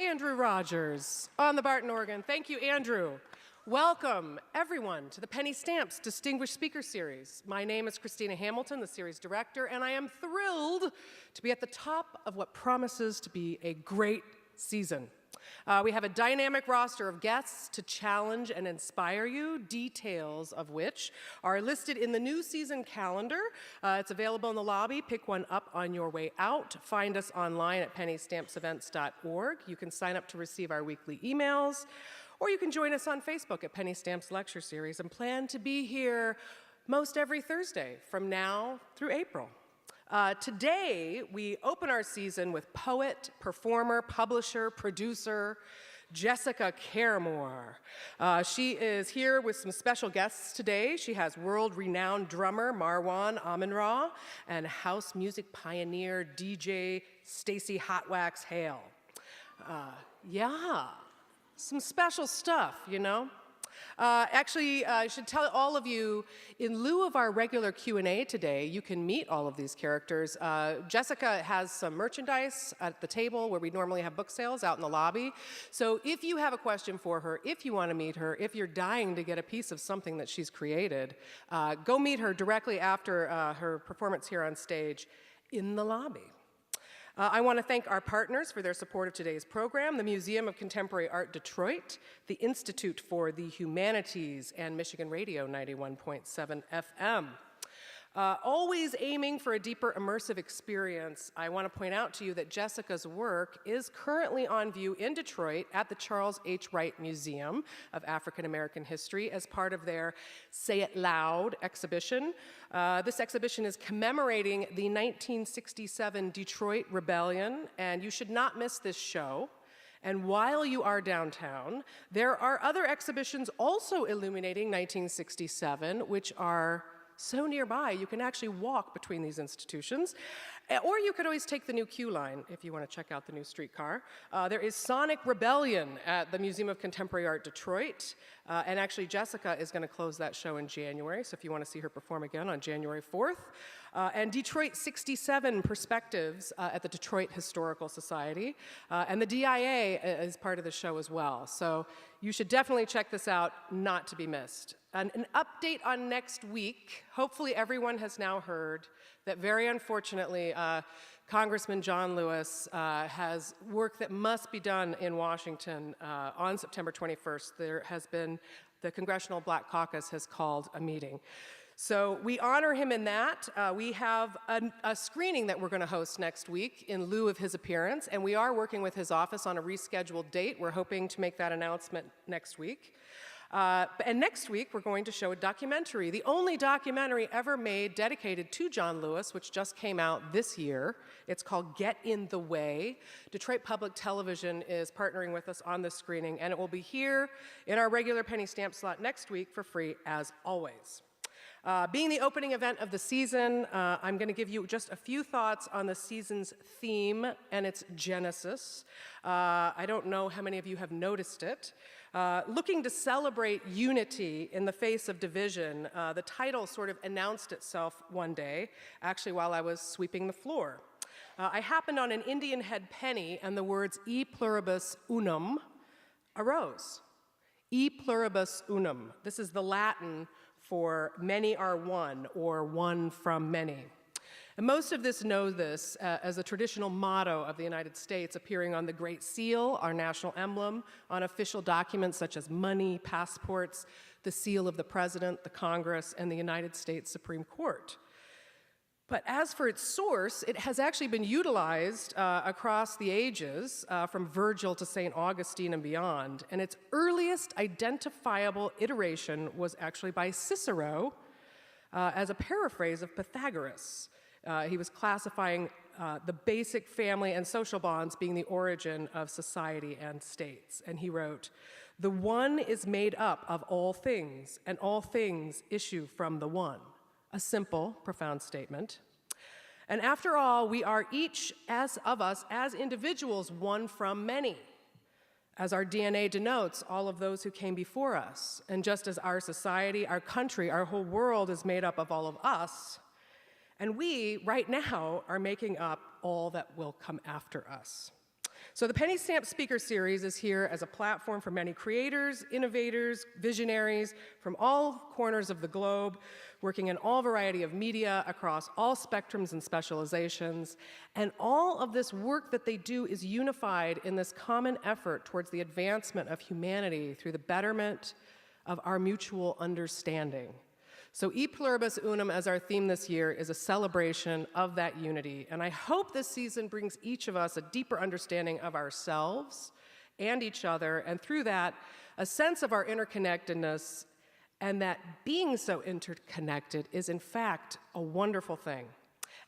Andrew Rogers on the Barton organ. Thank you, Andrew. Welcome, everyone, to the Penny Stamps Distinguished Speaker Series. My name is Christina Hamilton, the series director, and I am thrilled to be at the top of what promises to be a great season. We have a dynamic roster of guests to challenge and inspire you, details of which are listed in the new season calendar. It's available in the lobby. Pick one up on your way out. Find us online at pennystampsevents.org. You can sign up to receive our weekly emails, or you can join us on Facebook at Penny Stamps Lecture Series and plan to be here most every Thursday from now through April. Today, we open our season with poet, performer, publisher, producer, Jessica Caramore. She is here with some special guests today. She has world-renowned drummer Marwan Amin-Ra and house music pioneer DJ Stacey Hotwax Hale. Yeah, some special stuff, you know? Actually, I should tell all of you, in lieu of our regular Q&A today, you can meet all of these characters. Jessica has some merchandise at the table where we normally have book sales out in the lobby. So if you have a question for her, if you want to meet her, if you're dying to get a piece of something that she's created, go meet her directly after her performance here on stage in the lobby. I want to thank our partners for their support of today's program, the Museum of Contemporary Art Detroit, the Institute for the Humanities, and Michigan Radio 91.7 FM. Always aiming for a deeper immersive experience, I want to point out to you that Jessica's work is currently on view in Detroit at the Charles H. Wright Museum of African American History as part of their Say It Loud exhibition. This exhibition is commemorating the 1967 Detroit Rebellion, and you should not miss this show. And while you are downtown, there are other exhibitions also illuminating 1967, which are so nearby you can actually walk between these institutions. Or you could always take the new Q line if you want to check out the new streetcar. There is Sonic Rebellion at the Museum of Contemporary Art Detroit. And actually, Jessica is going to close that show in January, so if you want to see her perform again on January 4th. And Detroit 67 Perspectives at the Detroit Historical Society. And the DIA is part of the show as well. So you should definitely check this out, not to be missed. An update on next week. Hopefully everyone has now heard that very unfortunately, Congressman John Lewis has work that must be done in Washington on September 21st. There has been, the Congressional Black Caucus has called a meeting. So we honor him in that. We have a screening that we're going to host next week in lieu of his appearance, and we are working with his office on a rescheduled date. We're hoping to make that announcement next week. And next week, we're going to show a documentary, the only documentary ever made dedicated to John Lewis, which just came out this year. It's called Get in the Way. Detroit Public Television is partnering with us on this screening, and it will be here in our regular penny stamp slot next week for free, as always. Being the opening event of the season, I'm going to give you just a few thoughts on the season's theme and its genesis. I don't know how many of you have noticed it. Looking to celebrate unity in the face of division, the title sort of announced itself one day, actually while I was sweeping the floor. I happened on an Indian head penny, and the words e pluribus unum arose. E pluribus unum. This is the Latin for many are one, or one from many. And most of us know this as a traditional motto of the United States, appearing on the Great Seal, our national emblem, on official documents such as money, passports, the seal of the President, the Congress, and the United States Supreme Court. But as for its source, it has actually been utilized across the ages, from Virgil to St. Augustine and beyond. And its earliest identifiable iteration was actually by Cicero as a paraphrase of Pythagoras. He was classifying the basic family and social bonds being the origin of society and states. And he wrote, "The one is made up of all things, and all things issue from the one." A simple, profound statement. And after all, we are each as individuals, one from many. As our DNA denotes all of those who came before us. And just as our society, our country, our whole world is made up of all of us, and we, right now, are making up all that will come after us. So the Penny Stamp Speaker Series is here as a platform for many creators, innovators, visionaries from all corners of the globe, working in all variety of media across all spectrums and specializations. And all of this work that they do is unified in this common effort towards the advancement of humanity through the betterment of our mutual understanding. So E Pluribus Unum as our theme this year is a celebration of that unity. And I hope this season brings each of us a deeper understanding of ourselves and each other, and through that, a sense of our interconnectedness, and that being so interconnected is in fact a wonderful thing.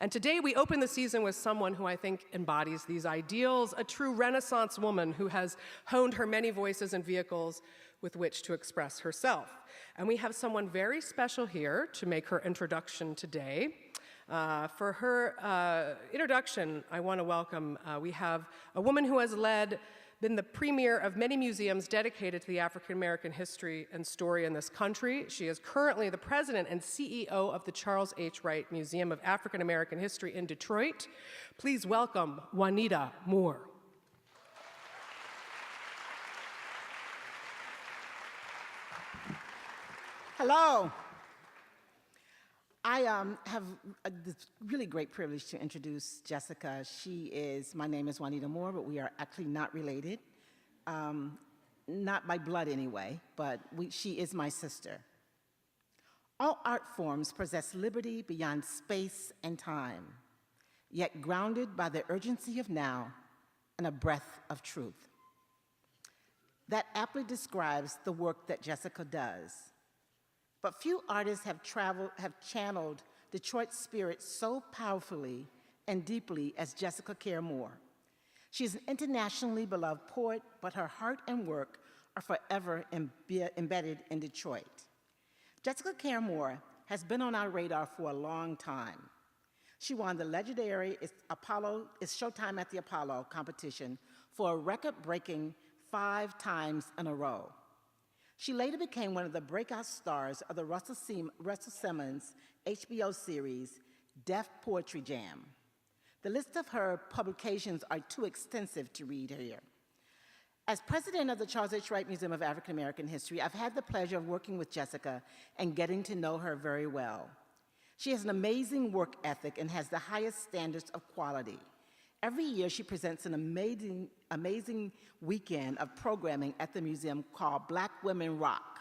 And today we open the season with someone who I think embodies these ideals, a true Renaissance woman who has honed her many voices and vehicles with which to express herself. And we have someone very special here to make her introduction today. For her introduction, I want to welcome, we have a woman who has been the premier of many museums dedicated to the African American history and story in this country. She is currently the president and CEO of the Charles H. Wright Museum of African American History in Detroit. Please welcome Juanita Moore. Hello. I have this really great privilege to introduce Jessica. My name is Juanita Moore, but we are actually not related. Not by blood anyway, but she is my sister. All art forms possess liberty beyond space and time, yet grounded by the urgency of now and a breath of truth. That aptly describes the work that Jessica does. But few artists have channeled Detroit's spirit so powerfully and deeply as Jessica Care Moore. She is an internationally beloved poet, but her heart and work are forever embedded in Detroit. Jessica Care Moore has been on our radar for a long time. She won the legendary Showtime at the Apollo competition for a record-breaking 5 times in a row. She later became one of the breakout stars of the Russell Simmons HBO series, Def Poetry Jam. The list of her publications are too extensive to read here. As president of the Charles H. Wright Museum of African American History, I've had the pleasure of working with Jessica and getting to know her very well. She has an amazing work ethic and has the highest standards of quality. Every year, she presents an amazing weekend of programming at the museum called Black Women Rock.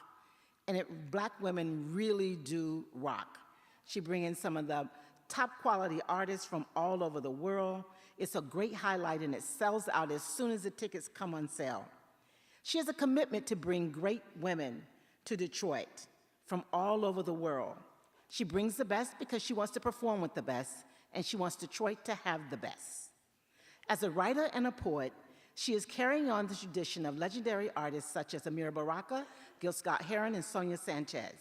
And Black women really do rock. She brings in some of the top quality artists from all over the world. It's a great highlight, and it sells out as soon as the tickets come on sale. She has a commitment to bring great women to Detroit from all over the world. She brings the best because she wants to perform with the best, and she wants Detroit to have the best. As a writer and a poet, she is carrying on the tradition of legendary artists such as Amira Baraka, Gil Scott-Heron, and Sonia Sanchez.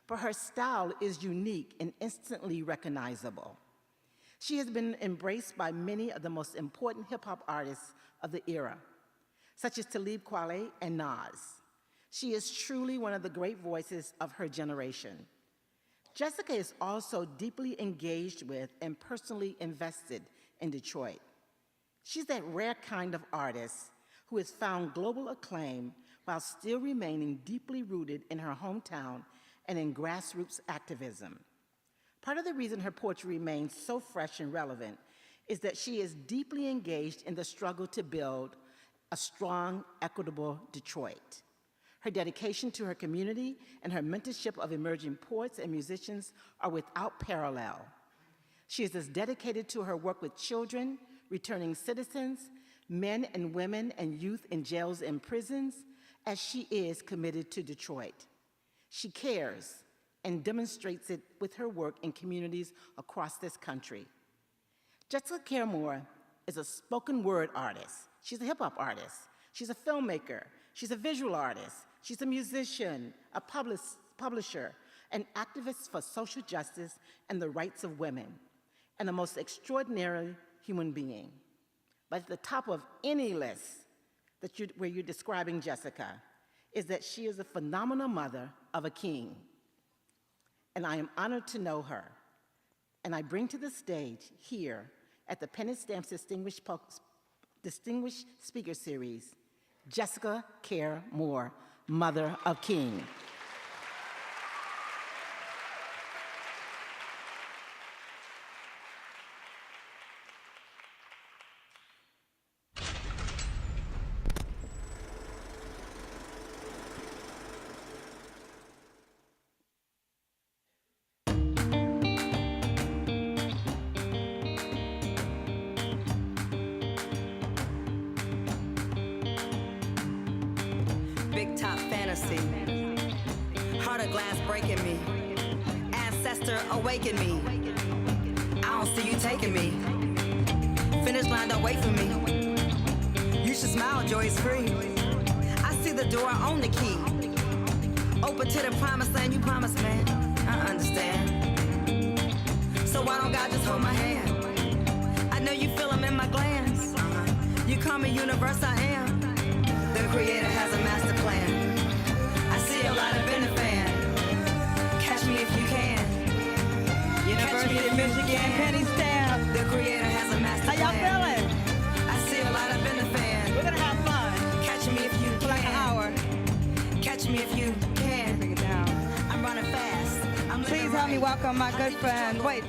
But her style is unique and instantly recognizable. She has been embraced by many of the most important hip-hop artists of the era, such as Talib Kweli and Nas. She is truly one of the great voices of her generation. Jessica is also deeply engaged with and personally invested in Detroit. She's that rare kind of artist who has found global acclaim while still remaining deeply rooted in her hometown and in grassroots activism. Part of the reason her poetry remains so fresh and relevant is that she is deeply engaged in the struggle to build a strong, equitable Detroit. Her dedication to her community and her mentorship of emerging poets and musicians are without parallel. She is as dedicated to her work with children, returning citizens, men and women and youth in jails and prisons, as she is committed to Detroit. She cares and demonstrates it with her work in communities across this country. Jessica Care Moore is a spoken word artist. She's a hip hop artist. She's a filmmaker. She's a visual artist. She's a musician, a publisher, an activist for social justice and the rights of women, and the most extraordinary human being. But at the top of any list where you're describing Jessica is that she is a phenomenal mother of a king. And I am honored to know her. And I bring to the stage here at the Penny Stamps Distinguished Distinguished Speaker Series, Jessica Care Moore, Mother of King. Big top fantasy, heart of glass breaking me, ancestor awaken me. I don't see you taking me. Finish line, don't wait for me. You should smile, joy is free. I see the door, I own the key. Open to the promised land, you promised, man. I understand. So why don't God just hold my hand? I know you feel them in my glands. You call me universe, I am. The creator has a master plan. I see a lot up in the fan. Catch me if you can. University of Michigan, penny stamp. The creator has a master plan. How y'all feeling? I see a lot up in the fan. We're gonna have fun. Catch me if you can. For like an hour. Catch me if you can. Bring it down. I'm running fast. Please help me welcome my good friend. Wait.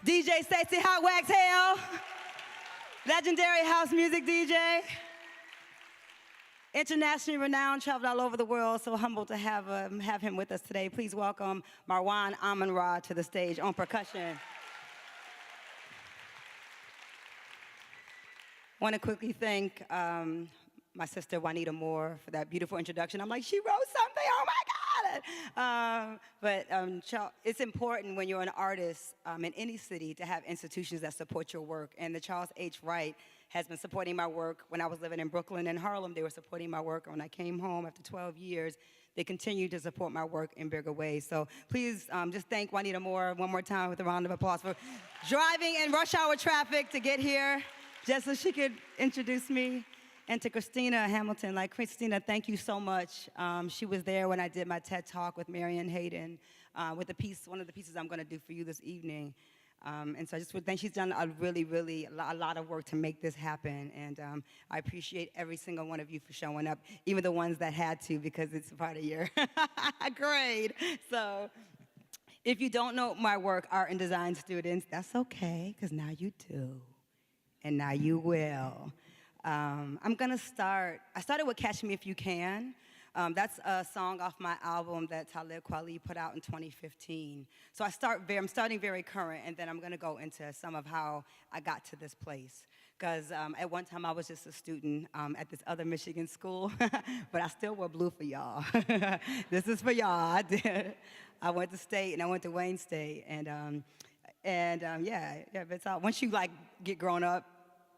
DJ Stacey Hot Wax Hale. Legendary house music DJ. Internationally renowned, traveled all over the world, so humbled to have him with us today. Please welcome Marwan Amun-Ra to the stage on percussion. Want to quickly thank my sister Juanita Moore for that beautiful introduction. I'm like, she wrote something, oh my God! It's important when you're an artist in any city to have institutions that support your work, and the Charles H. Wright has been supporting my work. When I was living in Brooklyn and Harlem, they were supporting my work. And when I came home after 12 years, they continue to support my work in bigger ways. So please just thank Juanita Moore one more time with a round of applause for driving in rush hour traffic to get here, just so she could introduce me. And to Christina Hamilton, like, Christina, thank you so much. She was there when I did my TED Talk with Marion Hayden with the piece, one of the pieces I'm gonna do for you this evening. And so I just would think she's done a lot of work to make this happen. And I appreciate every single one of you for showing up, even the ones that had to, because it's part of your grade. So if you don't know my work, art and design students, that's okay, because now you do. And now you will. I'm gonna start, I started with Catch Me If You Can. That's a song off my album that Talib Kweli put out in 2015. So I'm starting very current, and then I'm gonna go into some of how I got to this place. Because at one time I was just a student at this other Michigan school, but I still wore blue for y'all. This is for y'all. I went to State and I went to Wayne State, and yeah, it's all, once you like get grown up,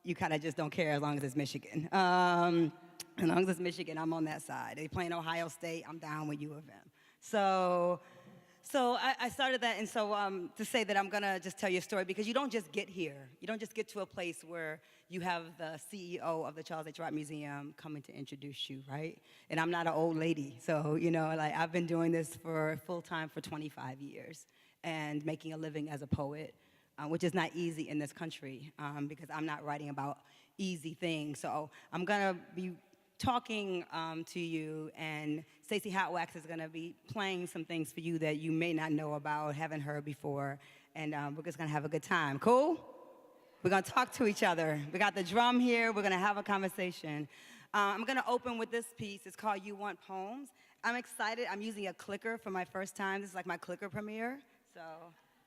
you kind of just don't care as long as it's Michigan. As long as it's Michigan, I'm on that side. They playing Ohio State, I'm down with U of M. So I started that, and so to say that I'm gonna just tell you a story, because you don't just get here. You don't just get to a place where you have the CEO of the Charles H. Wright Museum coming to introduce you, right? And I'm not an old lady, so, you know, like, I've been doing this for full-time for 25 years and making a living as a poet, which is not easy in this country, because I'm not writing about easy things. So I'm gonna be talking to you, and Stacey Hotwax is gonna be playing some things for you that you may not know about, haven't heard before, and we're just gonna have a good time. Cool? We're gonna talk to each other. We got the drum here, we're gonna have a conversation. I'm gonna open with this piece. It's called You Want Poems. I'm excited, I'm using a clicker for my first time. This is like my clicker premiere, so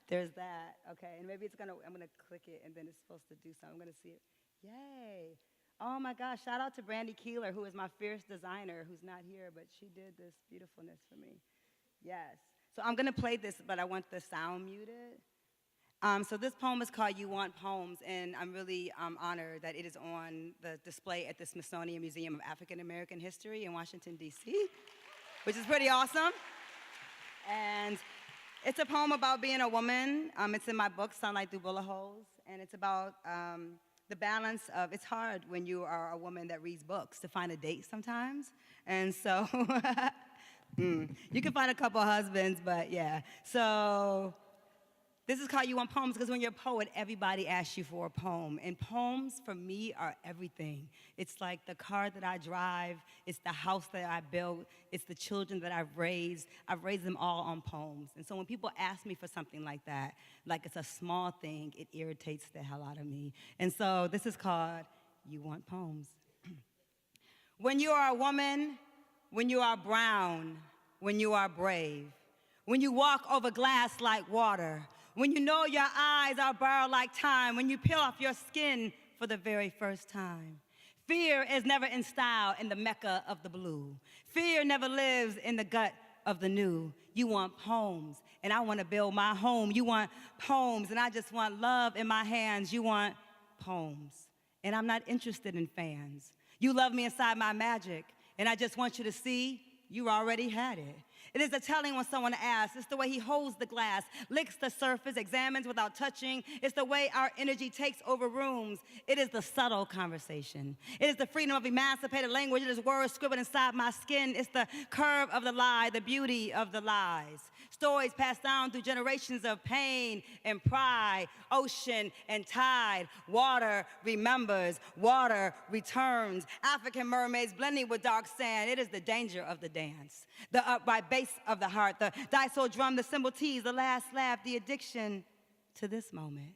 there's that, okay. And maybe I'm gonna click it, and then it's supposed to do something. I'm gonna see it. Yay. Oh my gosh, shout out to Brandy Keeler, who is my fierce designer, who's not here, but she did this beautifulness for me. Yes. So I'm gonna play this, but I want the sound muted. So this poem is called You Want Poems, and I'm really honored that it is on the display at the Smithsonian Museum of African American History in Washington, D.C., which is pretty awesome. And it's a poem about being a woman. It's in my book, Sunlight Through Bullet Holes, and it's about the balance of, it's hard when you are a woman that reads books to find a date sometimes. And so, you can find a couple of husbands, but yeah. So, This is called You Want Poems because when you're a poet, everybody asks you for a poem. And poems, for me, are everything. It's like the car that I drive. It's the house that I built. It's the children that I've raised. I've raised them all on poems. And so when people ask me for something like that, like it's a small thing, it irritates the hell out of me. And so this is called You Want Poems. When you are a woman, when you are brown, when you are brave, when you walk over glass like water, when you know your eyes are borrowed like time, when you peel off your skin for the very first time. Fear is never in style in the Mecca of the blue. Fear never lives in the gut of the new. You want poems, and I want to build my home. You want poems, and I just want love in my hands. You want poems, and I'm not interested in fans. You love me inside my magic, and I just want you to see you already had it. It is the telling when someone asks. It's the way he holds the glass, licks the surface, examines without touching. It's the way our energy takes over rooms. It is the subtle conversation. It is the freedom of emancipated language. It is words scribbled inside my skin. It's the curve of the lie, the beauty of the lies. Stories passed down through generations of pain and pride, ocean and tide. Water remembers, water returns. African mermaids blending with dark sand. It is the danger of the dance, the upright bass of the heart, the dice drum, the cymbal tease, the last laugh, the addiction to this moment.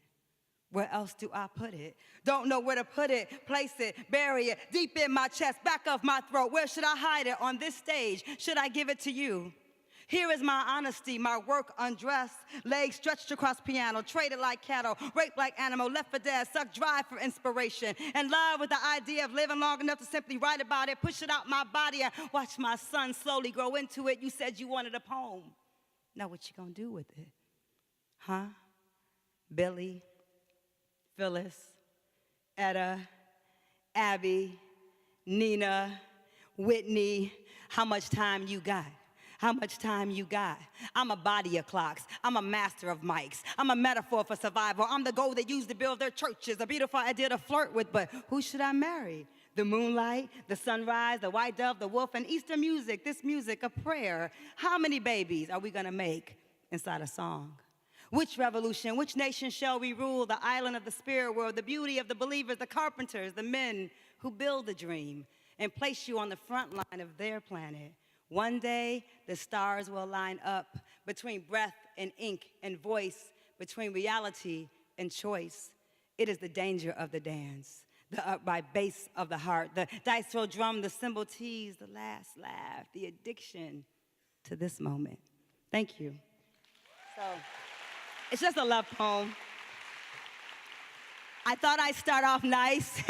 Where else do I put it? Don't know where to put it, place it, bury it, deep in my chest, back of my throat. Where should I hide it? On this stage? Should I give it to you? Here is my honesty, my work undressed, legs stretched across piano, traded like cattle, raped like animal, left for dead, sucked dry for inspiration, in love with the idea of living long enough to simply write about it, push it out my body, and watch my son slowly grow into it. You said you wanted a poem. Now what you gonna do with it? Huh? Billy, Phyllis, Etta, Abby, Nina, Whitney, how much time you got? How much time you got? I'm a body of clocks. I'm a master of mics. I'm a metaphor for survival. I'm the gold they use to build their churches, a beautiful idea to flirt with, but who should I marry? The moonlight, the sunrise, the white dove, the wolf, and Easter music, this music, a prayer. How many babies are we gonna make inside a song? Which revolution, which nation shall we rule? The island of the spirit world, the beauty of the believers, the carpenters, the men who build the dream and place you on the front line of their planet. One day, the stars will line up between breath and ink and voice, between reality and choice. It is the danger of the dance, the upright bass of the heart, the dice roll drum, the cymbal tease, the last laugh, the addiction to this moment. Thank you. So, it's just a love poem. I thought I'd start off nice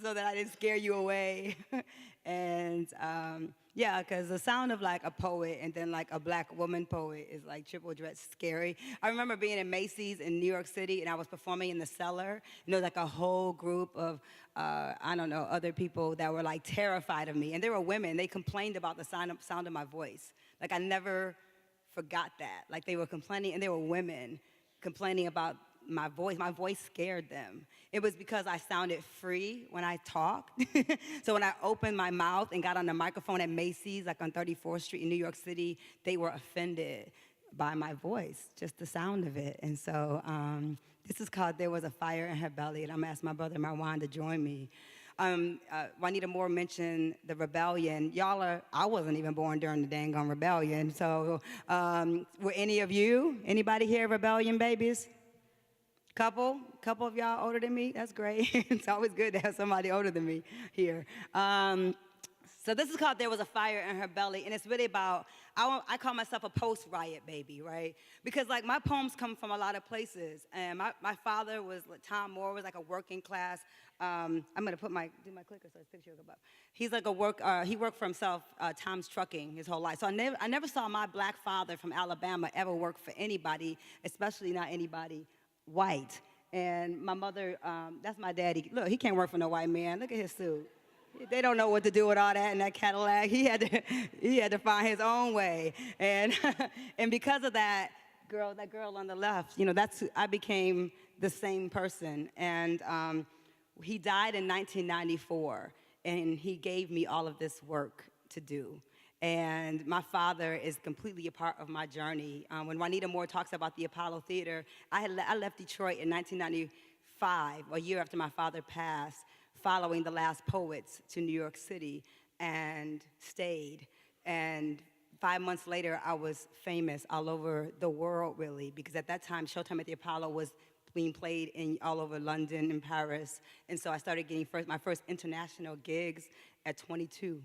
so that I didn't scare you away. And yeah, because the sound of like a poet and then like a black woman poet is like triple threat scary. I remember being in Macy's in New York City and I was performing in the cellar. You know, like a whole group of, I don't know, other people that were like terrified of me. And they were women. They complained about the sound of my voice. Like I never forgot that. Like they were complaining, and they were women complaining about my voice scared them. It was because I sounded free when I talked. So when I opened my mouth and got on the microphone at Macy's, like on 34th Street in New York City, they were offended by my voice, just the sound of it. And so this is called There Was a Fire in Her Belly, and I'm gonna ask my brother Marwan to join me. Juanita Moore mentioned the rebellion. I wasn't even born during the dang on rebellion. So were anybody here rebellion babies? Couple of y'all older than me? That's great. It's always good to have somebody older than me here. So this is called There Was a Fire in Her Belly, and it's really about, I call myself a post-riot baby, right? Because like my poems come from a lot of places, and my father was, Tom Moore was like a working class, I'm gonna do my clicker so his picture will go up. He's like he worked for himself, Tom's Trucking, his whole life. So I never saw my black father from Alabama ever work for anybody, especially not anybody white. And my mother, that's my daddy. Look, he can't work for no white man. Look at his suit. They don't know what to do with all that in that Cadillac. He had to find his own way. And and because of that girl on the left, you know, I became the same person. And he died in 1994, and he gave me all of this work to do. And my father is completely a part of my journey. When Juanita Moore talks about the Apollo Theater, I left Detroit in 1995, a year after my father passed, following the last poets to New York City, and stayed. And 5 months later, I was famous all over the world, really, because at that time, Showtime at the Apollo was being played all over London and Paris. And so I started getting my first international gigs at 22.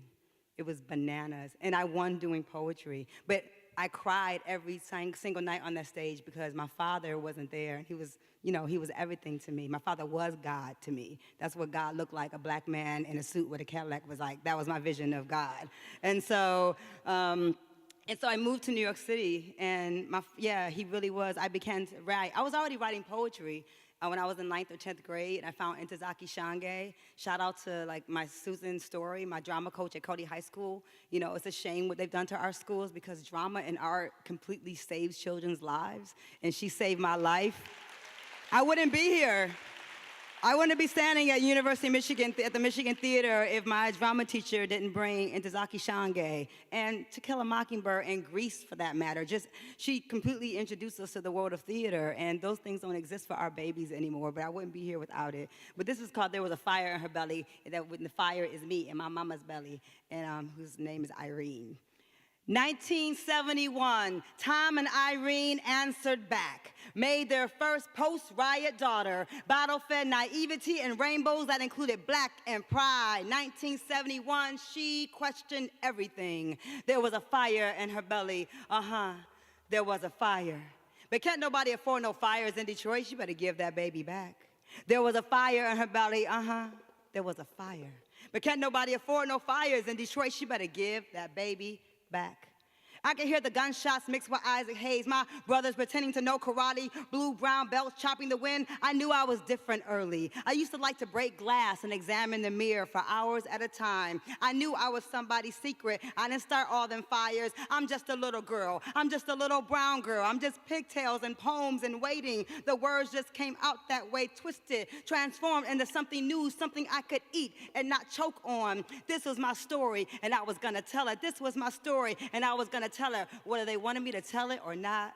It was bananas. And I won doing poetry. But I cried every single night on that stage because my father wasn't there. And he was, he was everything to me. My father was God to me. That's what God looked like, a black man in a suit with a Cadillac was like. That was my vision of God. And so I moved to New York City, and he really was. I began to write. I was already writing poetry when I was in 9th or 10th grade, and I found Ntozake Shange. Shout out to my Susan Story, my drama coach at Cody High School. It's a shame what they've done to our schools because drama and art completely saves children's lives, and she saved my life. I wouldn't be here. I wouldn't be standing at University of Michigan, at the Michigan Theater, if my drama teacher didn't bring Ntozake Shange and To Kill a Mockingbird and Grease, for that matter. She completely introduced us to the world of theater, and those things don't exist for our babies anymore, but I wouldn't be here without it. But this is called There Was a Fire in Her Belly, and the fire is me in my mama's belly, and whose name is Irene. 1971, Tom and Irene answered back, made their first post-riot daughter, battle-fed naivety and rainbows that included black and pride. 1971, she questioned everything. There was a fire in her belly. There was a fire. But can't nobody afford no fires in Detroit? She better give that baby back. There was a fire in her belly. There was a fire. But can't nobody afford no fires in Detroit? She better give that baby back. I could hear the gunshots mixed with Isaac Hayes. My brothers pretending to know karate, blue, brown belts chopping the wind. I knew I was different early. I used to like to break glass and examine the mirror for hours at a time. I knew I was somebody's secret. I didn't start all them fires. I'm just a little girl. I'm just a little brown girl. I'm just pigtails and poems and waiting. The words just came out that way, twisted, transformed into something new, something I could eat and not choke on. This was my story, and I was gonna tell it. This was my story, and I was gonna tell her whether they wanted me to tell it or not.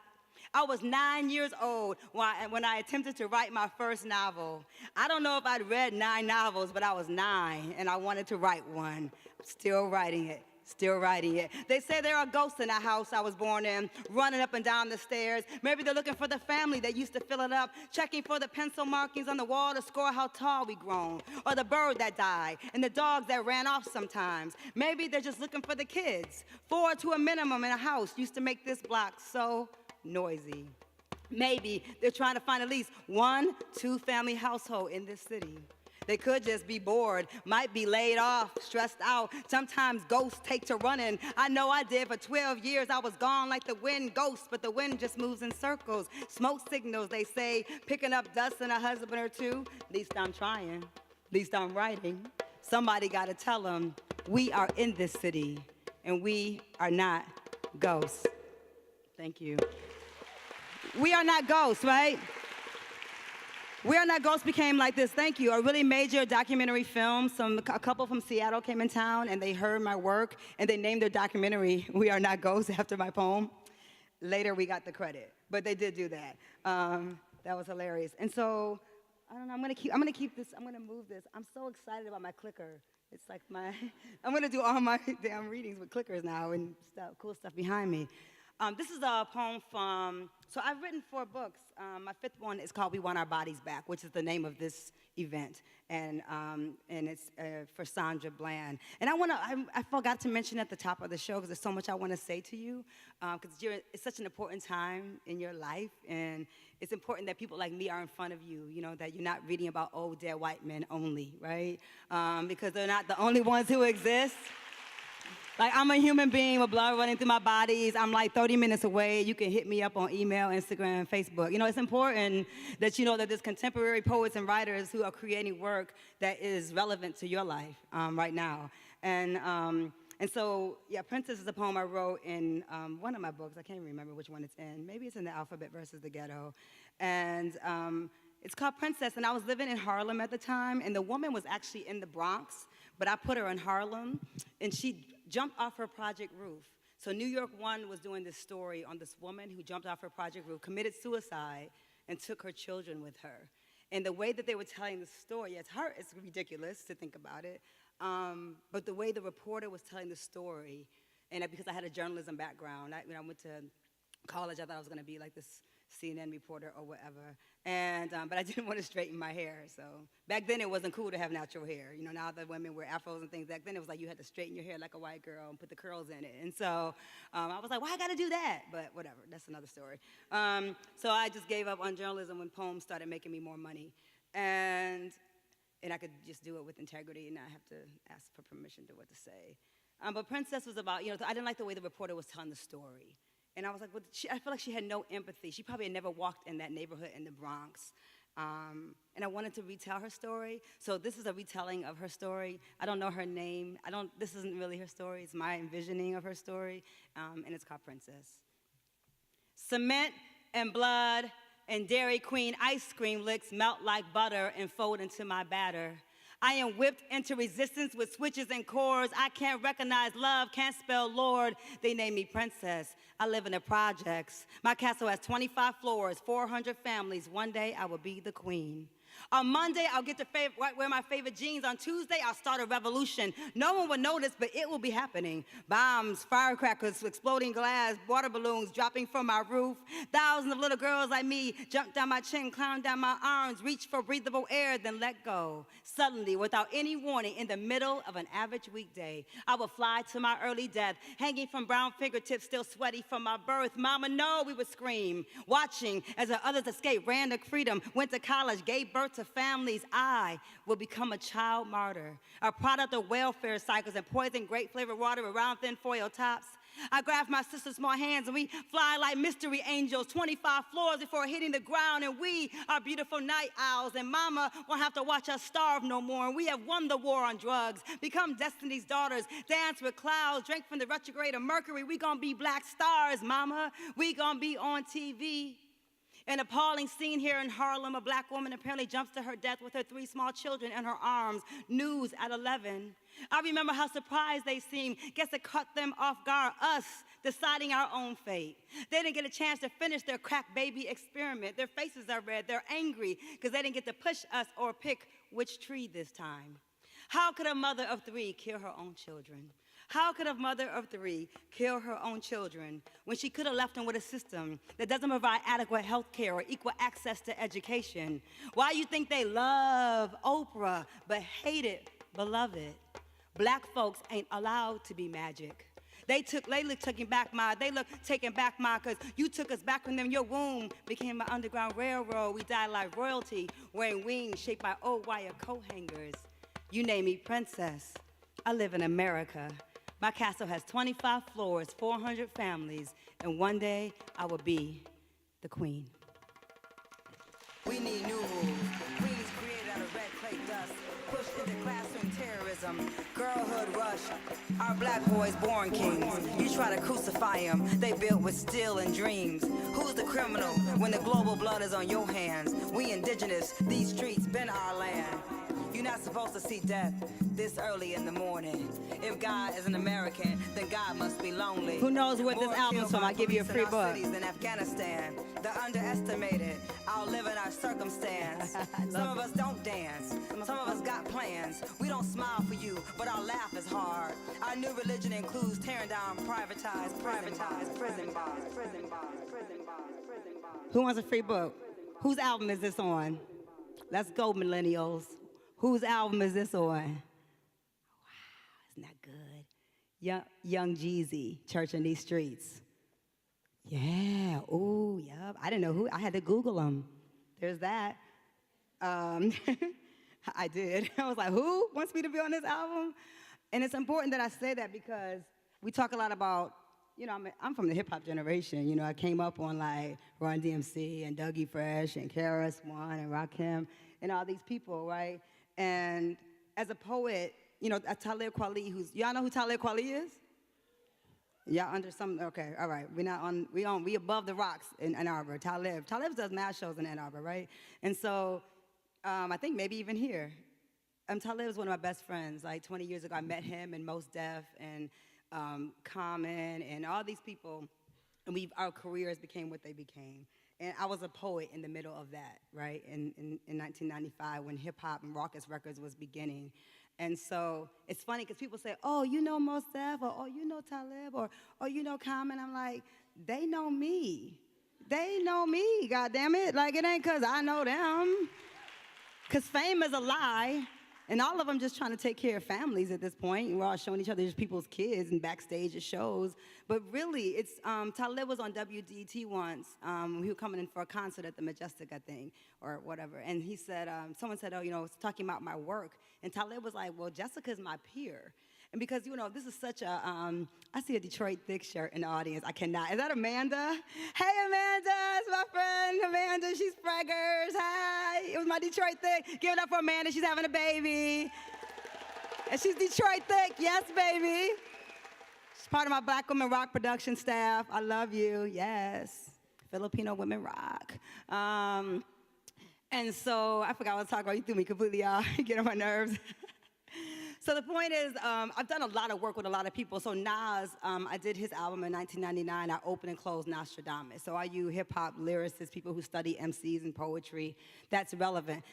I was 9 years old when I attempted to write my first novel. I don't know if I'd read 9 novels, but I was 9, and I wanted to write one. Still writing it. Still writing it. They say there are ghosts in the house I was born in, running up and down the stairs. Maybe they're looking for the family that used to fill it up, checking for the pencil markings on the wall to score how tall we grown, or the bird that died, and the dogs that ran off sometimes. Maybe they're just looking for the kids. 4 to a minimum in a house used to make this block so noisy. Maybe they're trying to find at least 1 2-family household in this city. They could just be bored, might be laid off, stressed out. Sometimes ghosts take to running. I know I did. For 12 years, I was gone like the wind ghost, but the wind just moves in circles. Smoke signals, they say, picking up dust in a husband or two. At least I'm trying. At least I'm writing. Somebody got to tell them, we are in this city, and we are not ghosts. Thank you. We are not ghosts, right? We Are Not Ghosts became like this, thank you, a really major documentary film. A couple from Seattle came in town and they heard my work and they named their documentary We Are Not Ghosts after my poem. Later we got the credit, but they did do that. That was hilarious. And so, I don't know, I'm gonna move this. I'm so excited about my clicker. It's like I'm gonna do all my damn readings with clickers now and cool stuff behind me. This is a poem so I've written 4 books. My 5th one is called We Want Our Bodies Back, which is the name of this event, and it's for Sandra Bland. And I forgot to mention at the top of the show, because there's so much I want to say to you, because it's such an important time in your life, and it's important that people like me are in front of you, that you're not reading about old dead white men only, right? Because they're not the only ones who exist. Like, I'm a human being with blood running through my bodies. I'm like 30 minutes away. You can hit me up on email, Instagram, Facebook. It's important that you know that there's contemporary poets and writers who are creating work that is relevant to your life right now. And so, yeah, Princess is a poem I wrote in one of my books. I can't even remember which one it's in. Maybe it's in The Alphabet versus the Ghetto. And it's called Princess, and I was living in Harlem at the time, and the woman was actually in the Bronx, but I put her in Harlem, and she jumped off her project roof. So New York One was doing this story on this woman who jumped off her project roof, committed suicide, and took her children with her. And the way that they were telling the story, it's ridiculous to think about it, but the way the reporter was telling the story, and because I had a journalism background, when I went to college, I thought I was gonna be like this CNN reporter or whatever, and but I didn't want to straighten my hair. So back then it wasn't cool to have natural hair. You know, now that women wear afros and things, back then it was like you had to straighten your hair like a white girl and put the curls in it. And so I was like, why I gotta do that? But whatever, that's another story. So I just gave up on journalism when poems started making me more money, and I could just do it with integrity and not have to ask for permission to what to say. But Princess was about, I didn't like the way the reporter was telling the story. And I was like, well, I feel like she had no empathy. She probably had never walked in that neighborhood in the Bronx. And I wanted to retell her story. So this is a retelling of her story. I don't know her name. This isn't really her story. It's my envisioning of her story. And it's called Princess. Cement and blood and Dairy Queen ice cream licks melt like butter and fold into my batter. I am whipped into resistance with switches and chords. I can't recognize love, can't spell Lord. They name me Princess. I live in the projects. My castle has 25 floors, 400 families. One day I will be the queen. On Monday, I'll get to wear my favorite jeans. On Tuesday, I'll start a revolution. No one will notice, but it will be happening. Bombs, firecrackers, exploding glass, water balloons dropping from my roof. Thousands of little girls like me jump down my chin, climb down my arms, reach for breathable air, then let go. Suddenly, without any warning, in the middle of an average weekday, I will fly to my early death, hanging from brown fingertips, still sweaty from my birth. Mama, no, we would scream, watching as the others escaped, ran to freedom, went to college, gave birth to families. I will become a child martyr, a product of welfare cycles and poison grape flavored water around thin foil tops. I grab my sister's small hands and we fly like mystery angels, 25 floors before hitting the ground, and we are beautiful night owls, and mama won't have to watch us starve no more, and we have won the war on drugs, become destiny's daughters, dance with clouds, drink from the retrograde of Mercury. We gonna be black stars, mama. We gonna be on TV. An appalling scene here in Harlem, a black woman apparently jumps to her death with her 3 small children in her arms. News at 11. I remember how surprised they seemed. Guess it caught them off guard, us deciding our own fate. They didn't get a chance to finish their crack baby experiment. Their faces are red, they're angry because they didn't get to push us or pick which tree this time. How could a mother of 3 kill her own children? How could a mother of 3 kill her own children when she could have left them with a system that doesn't provide adequate health care or equal access to education? Why you think they love Oprah but hate it, beloved? Black folks ain't allowed to be magic. They look taking back my, cause you took us back from them. Your womb became an underground railroad. We died like royalty, wearing wings shaped by old wire coat hangers. You name me Princess. I live in America. My castle has 25 floors, 400 families, and one day I will be the queen. We need new rules. Queens created out of red clay dust, pushed into classroom terrorism, girlhood rush. Our black boys born kings. You try to crucify them, they built with steel and dreams. Who's the criminal when the global blood is on your hands? We indigenous, these streets been our land. You're not supposed to see death this early in the morning. If God is an American, then God must be lonely. Who knows what this album's from? I'll give you a free book. In Afghanistan, the underestimated, outlive in our circumstance. Some of us don't dance. Some of us got plans. We don't smile for you, but our laugh is hard. Our new religion includes tearing down privatized prison bars. Who wants a free book? Whose album is this on? Let's go, millennials. Whose album is this on? Wow, isn't that good? Young Jeezy, Church in These Streets. Yeah, ooh, yep. I didn't know who, I had to Google them. There's that. I did. I was like, who wants me to be on this album? And it's important that I say that because we talk a lot about, I'm from the hip hop generation. I came up on like Run DMC and Dougie Fresh and KRS-One and Rakim and all these people, right? And as a poet, Talib Kweli, y'all know who Talib Kweli is? Y'all under some, okay, all right. We above the rocks in Ann Arbor. Talib does mad shows in Ann Arbor, right? And so I think maybe even here. Talib is one of my best friends. Like 20 years ago, I met him and Mos Def and Common and all these people, and our careers became what they became. And I was a poet in the middle of that, right, in 1995 when hip-hop and Raucous Records was beginning. And so it's funny because people say, oh, you know Mos Def, or oh, you know Talib, or oh, you know Common. I'm like, they know me. They know me, goddammit. Like, it ain't because I know them. Because fame is a lie. And all of them just trying to take care of families at this point. We're all showing each other people's kids and backstage at shows. But really, it's Talib was on WDT once. He was coming in for a concert at the Majestic, I think, or whatever. And he said, someone said, oh, you know, it's talking about my work. And Talib was like, well, Jessica's my peer. And because, you know, this is such a, I see a Detroit Thick shirt in the audience. I cannot. Is that Amanda? Hey, Amanda, it's my friend Amanda. She's Fraggers. Hi. It was my Detroit Thick. Give it up for Amanda. She's having a baby. And she's Detroit Thick. Yes, baby. She's part of my Black Women Rock production staff. I love you. Yes. Filipino women rock. And so I forgot what I was talking about. You threw me completely off. Get on my nerves. So the point is, I've done a lot of work with a lot of people. So Nas, I did his album in 1999. I opened and closed Nostradamus. So all you hip-hop lyricists, people who study MCs and poetry, that's relevant.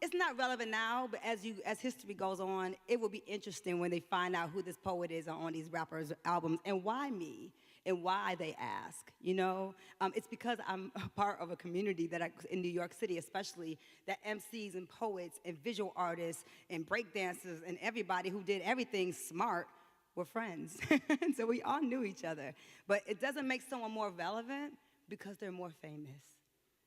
It's not relevant now, but as history goes on, it will be interesting when they find out who this poet is on these rappers' albums and why me. And why, they ask, you know? It's because I'm a part of a community that in New York City especially, that MCs and poets and visual artists and breakdancers and everybody who did everything smart were friends. And so we all knew each other. But it doesn't make someone more relevant because they're more famous.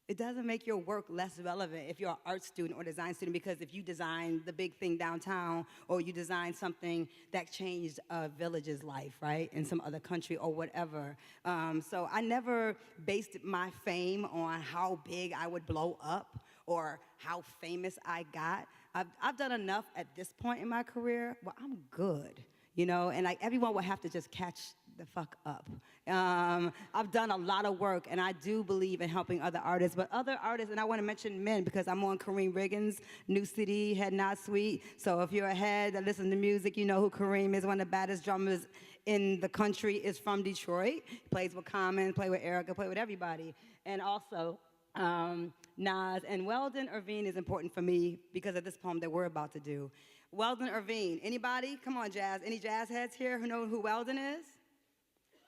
It doesn't make your work less relevant if you're an art student or design student, because if you design the big thing downtown or you design something that changed a village's life, right, in some other country or whatever. So I never based my fame on how big I would blow up or how famous I got. I've done enough at this point in my career where I'm good, you know, and like everyone would have to just catch the fuck up. I've done a lot of work, and I do believe in helping other artists, but other artists, and I want to mention men because I'm on Kareem Riggins' New City, Head Not Sweet. So if you're a head that listens to music, you know who Kareem is. One of the baddest drummers in the country, is from Detroit. Plays with Common, play with Erica, play with everybody. And also, Nas and Weldon Irvine is important for me because of this poem that we're about to do. Weldon Irvine, anybody? Come on, jazz. Any jazz heads here who know who Weldon is?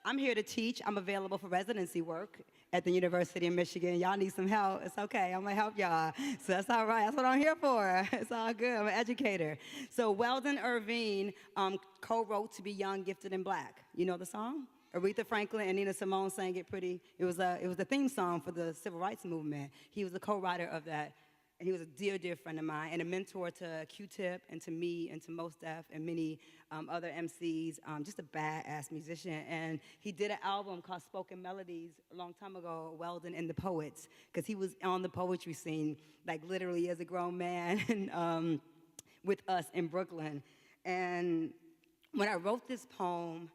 I'm here to teach. I'm available for residency work at the University of Michigan. Y'all need some help. It's okay. I'm going to help y'all. So that's all right. That's what I'm here for. It's all good. I'm an educator. So Weldon Irvine co-wrote To Be Young, Gifted, and Black. You know the song? Aretha Franklin and Nina Simone sang it pretty. It was the theme song for the Civil Rights Movement. He was the co-writer of that. And he was a dear, dear friend of mine and a mentor to Q-Tip and to me and to Mos Def and many other MCs, just a badass musician. And he did an album called Spoken Melodies a long time ago, Weldon and the Poets, because he was on the poetry scene, like literally as a grown man and, with us in Brooklyn. And when I wrote this poem,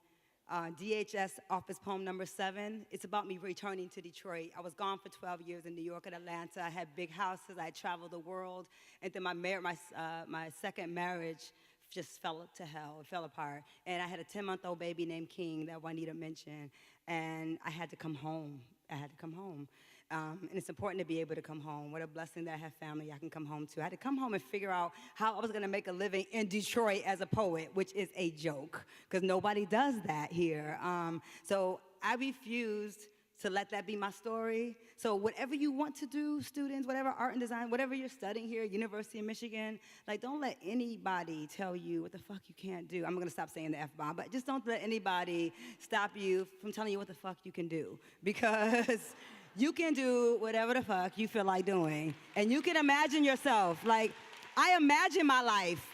DHS office poem number 7. It's about me returning to Detroit. I was gone for 12 years in New York and Atlanta. I had big houses. I had traveled the world. And then my second marriage just fell to hell. It fell apart. And I had a 10-month-old baby named King that Juanita mentioned. And I had to come home. I had to come home. And it's important to be able to come home. What a blessing that I have family I can come home to. I had to come home and figure out how I was going to make a living in Detroit as a poet, which is a joke, because nobody does that here. So I refused to let that be my story. So whatever you want to do, students, whatever art and design, whatever you're studying here, University of Michigan, like don't let anybody tell you what the fuck you can't do. I'm going to stop saying the F-bomb, but just don't let anybody stop you from telling you what the fuck you can do, because you can do whatever the fuck you feel like doing. And you can imagine yourself. Like, I imagine my life.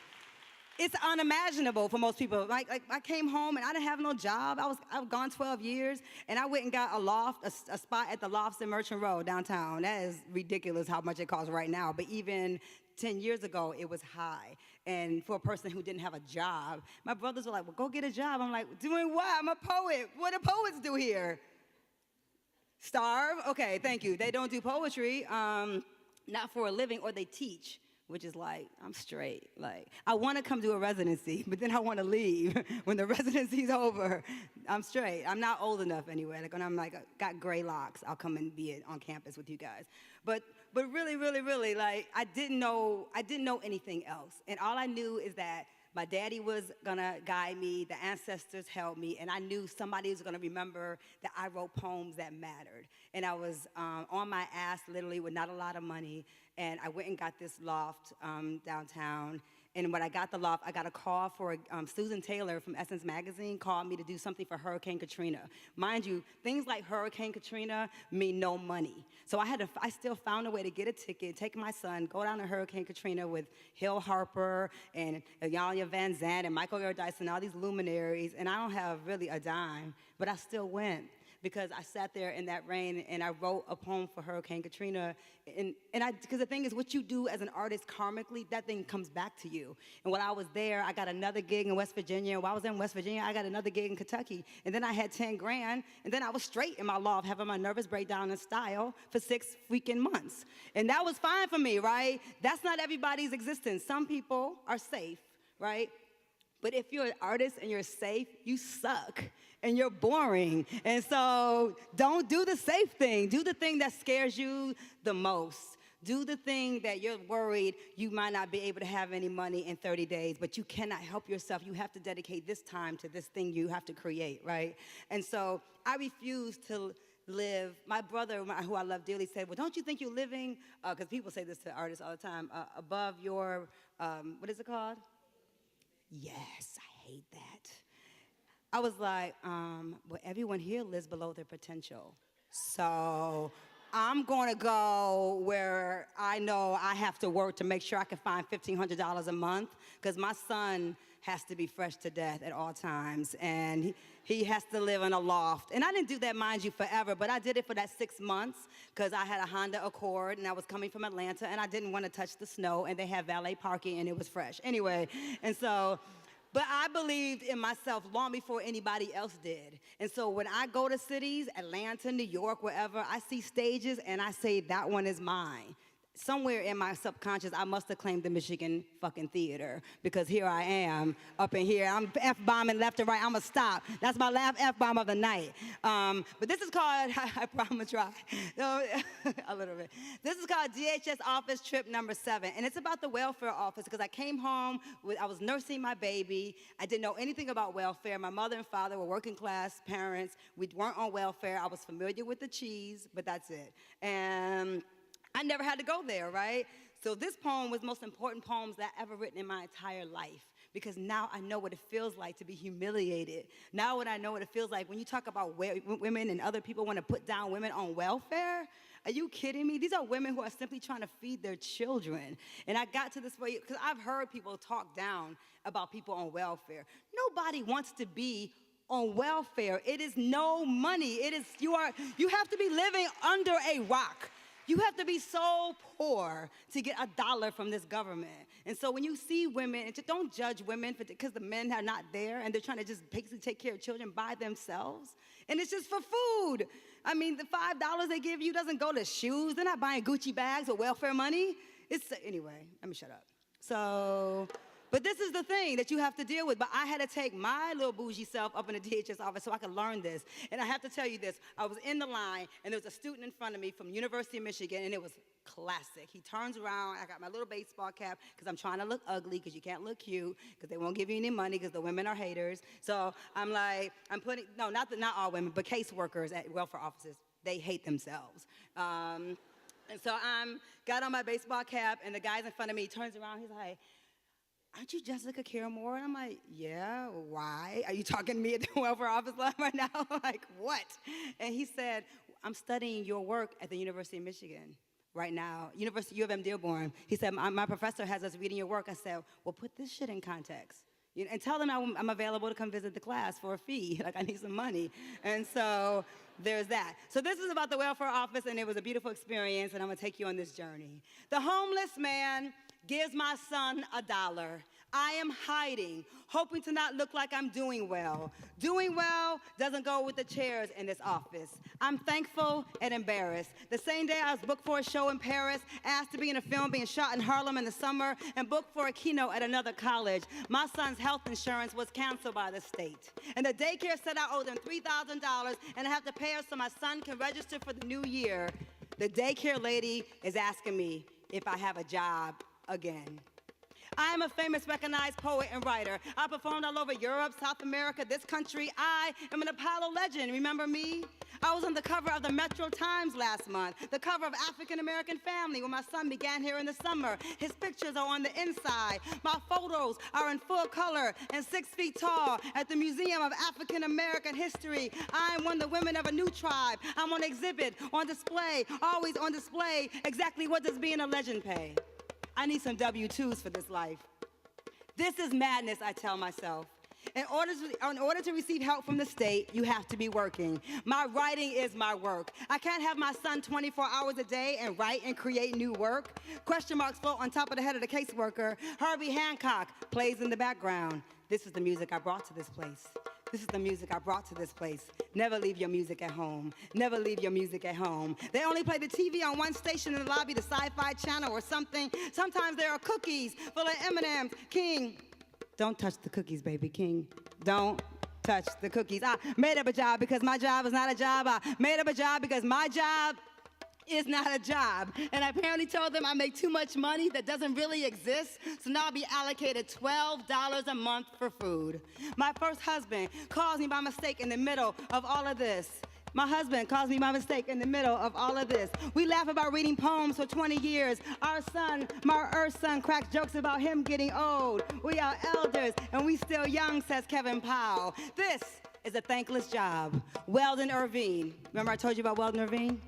It's unimaginable for most people. Like I came home and I didn't have no job. I was gone 12 years, and I went and got a loft, a spot at the Lofts in Merchant Road downtown. That is ridiculous how much it costs right now. But even 10 years ago, it was high. And for a person who didn't have a job, my brothers were like, well, go get a job. I'm like, doing what? I'm a poet. What do poets do here? Starve? Okay, thank you. They don't do poetry, not for a living, or they teach. which is like, I'm straight. Like, I want to come do a residency, but then I want to leave when the residency's over. I'm straight. I'm not old enough anyway. Like, when I'm like, got gray locks, I'll come and be on campus with you guys. But really, really, really, like, I didn't know anything else. And all I knew is that my daddy was gonna guide me, the ancestors helped me, and I knew somebody was gonna remember that I wrote poems that mattered. And I was on my ass, literally, with not a lot of money, and I went and got this loft downtown. And when I got the loft, I got a call for Susan Taylor from Essence Magazine called me to do something for Hurricane Katrina. Mind you, things like Hurricane Katrina mean no money. So I still found a way to get a ticket, take my son, go down to Hurricane Katrina with Hill Harper and Yanya Van Zandt and Michael Erdice and all these luminaries, and I don't have really a dime, but I still went. Because I sat there in that rain and I wrote a poem for Hurricane Katrina. Because the thing is, what you do as an artist karmically, that thing comes back to you. And while I was there, I got another gig in West Virginia. And while I was in West Virginia, I got another gig in Kentucky. And then I had 10 grand. And then I was straight in my loft having my nervous breakdown in style for 6 freaking months. And that was fine for me, right? That's not everybody's existence. Some people are safe, right? But if you're an artist and you're safe, you suck and you're boring. And so don't do the safe thing. Do the thing that scares you the most. Do the thing that you're worried you might not be able to have any money in 30 days, but you cannot help yourself. You have to dedicate this time to this thing you have to create, right? And so I refuse to live. My brother, who I love dearly, said, well, don't you think you're living, because people say this to artists all the time, above your, what is it called? Yes, I hate that. I was like, well, everyone here lives below their potential. So I'm going to go where I know I have to work to make sure I can find $1,500 a month, because my son has to be fresh to death at all times, and he has to live in a loft. And I didn't do that, mind you, forever, but I did it for that 6 months, because I had a Honda Accord, and I was coming from Atlanta, and I didn't want to touch the snow, and they had valet parking, and it was fresh. Anyway, and so, but I believed in myself long before anybody else did. And so when I go to cities, Atlanta, New York, wherever, I see stages, and I say, that one is mine. Somewhere in my subconscious, I must have claimed the Michigan fucking theater, because here I am up in here. I'm F-bombing left and right. I'm going to stop. That's my last F-bomb of the night. But this is called, I promise, try. A little bit. This is called DHS Office Trip Number 7. And it's about the welfare office, because I came home, I was nursing my baby. I didn't know anything about welfare. My mother and father were working class parents. We weren't on welfare. I was familiar with the cheese, but that's it. And I never had to go there, right? So this poem was the most important poems that I've ever written in my entire life, because now I know what it feels like to be humiliated. Now I know what it feels like when you talk about women and other people want to put down women on welfare. Are you kidding me? These are women who are simply trying to feed their children. And I got to this point, because I've heard people talk down about people on welfare. Nobody wants to be on welfare. It is no money. It is, you have to be living under a rock. You have to be so poor to get $1 from this government. And so when you see women, and don't judge women because the men are not there and they're trying to just basically take care of children by themselves. And it's just for food. I mean, the $5 they give you doesn't go to shoes. They're not buying Gucci bags with welfare money. Anyway, let me shut up. So, but this is the thing that you have to deal with. But I had to take my little bougie self up in the DHS office so I could learn this. And I have to tell you this. I was in the line, and there was a student in front of me from University of Michigan, and it was classic. He turns around. I got my little baseball cap because I'm trying to look ugly, because you can't look cute, because they won't give you any money because the women are haters. So I'm like, not all women, but caseworkers at welfare offices, they hate themselves. And so I got on my baseball cap, and the guy's in front of me turns around. He's like, aren't you Jessica Caramore? And I'm like, yeah, why? Are you talking to me at the welfare office right now? I'm like, what? And he said, I'm studying your work at the University of Michigan right now, University U of M Dearborn. He said, my professor has us reading your work. I said, well, put this shit in context. And tell them I'm available to come visit the class for a fee. Like, I need some money. And so there's that. So this is about the welfare office, and it was a beautiful experience, and I'm going to take you on this journey. The homeless man gives my son $1. I am hiding, hoping to not look like I'm doing well. Doing well doesn't go with the chairs in this office. I'm thankful and embarrassed. The same day I was booked for a show in Paris, asked to be in a film being shot in Harlem in the summer, and booked for a keynote at another college, my son's health insurance was canceled by the state. And the daycare said I owe them $3,000 and I have to pay her so my son can register for the new year. The daycare lady is asking me if I have a job again. I am a famous, recognized poet and writer. I performed all over Europe, South America, this country. I am an Apollo legend. Remember me? I was on the cover of the Metro Times last month, the cover of African American Family, when my son began here in the summer. His pictures are on the inside. My photos are in full color and 6 feet tall at the Museum of African American History. I am one of the women of a new tribe. I'm on exhibit, on display, always on display. Exactly what does being a legend pay? I need some W-2s for this life. This is madness, I tell myself. In order to receive help from the state, you have to be working. My writing is my work. I can't have my son 24 hours a day and write and create new work. Question marks float on top of the head of the caseworker. Herbie Hancock plays in the background. This is the music I brought to this place. This is the music I brought to this place. Never leave your music at home. Never leave your music at home. They only play the TV on one station in the lobby, the Sci-Fi Channel or something. Sometimes there are cookies full of M&Ms. King, don't touch the cookies, baby. King, don't touch the cookies. I made up a job because my job is not a job. I made up a job because my job is not a job. And I apparently told them I make too much money that doesn't really exist, so now I'll be allocated $12 a month for food. My first husband calls me by mistake in the middle of all of this. My husband calls me by mistake in the middle of all of this. We laugh about reading poems for 20 years. Our son, my Earth son, cracks jokes about him getting old. We are elders, and we still young, says Kevin Powell. This is a thankless job. Weldon Irvine. Remember I told you about Weldon Irvine?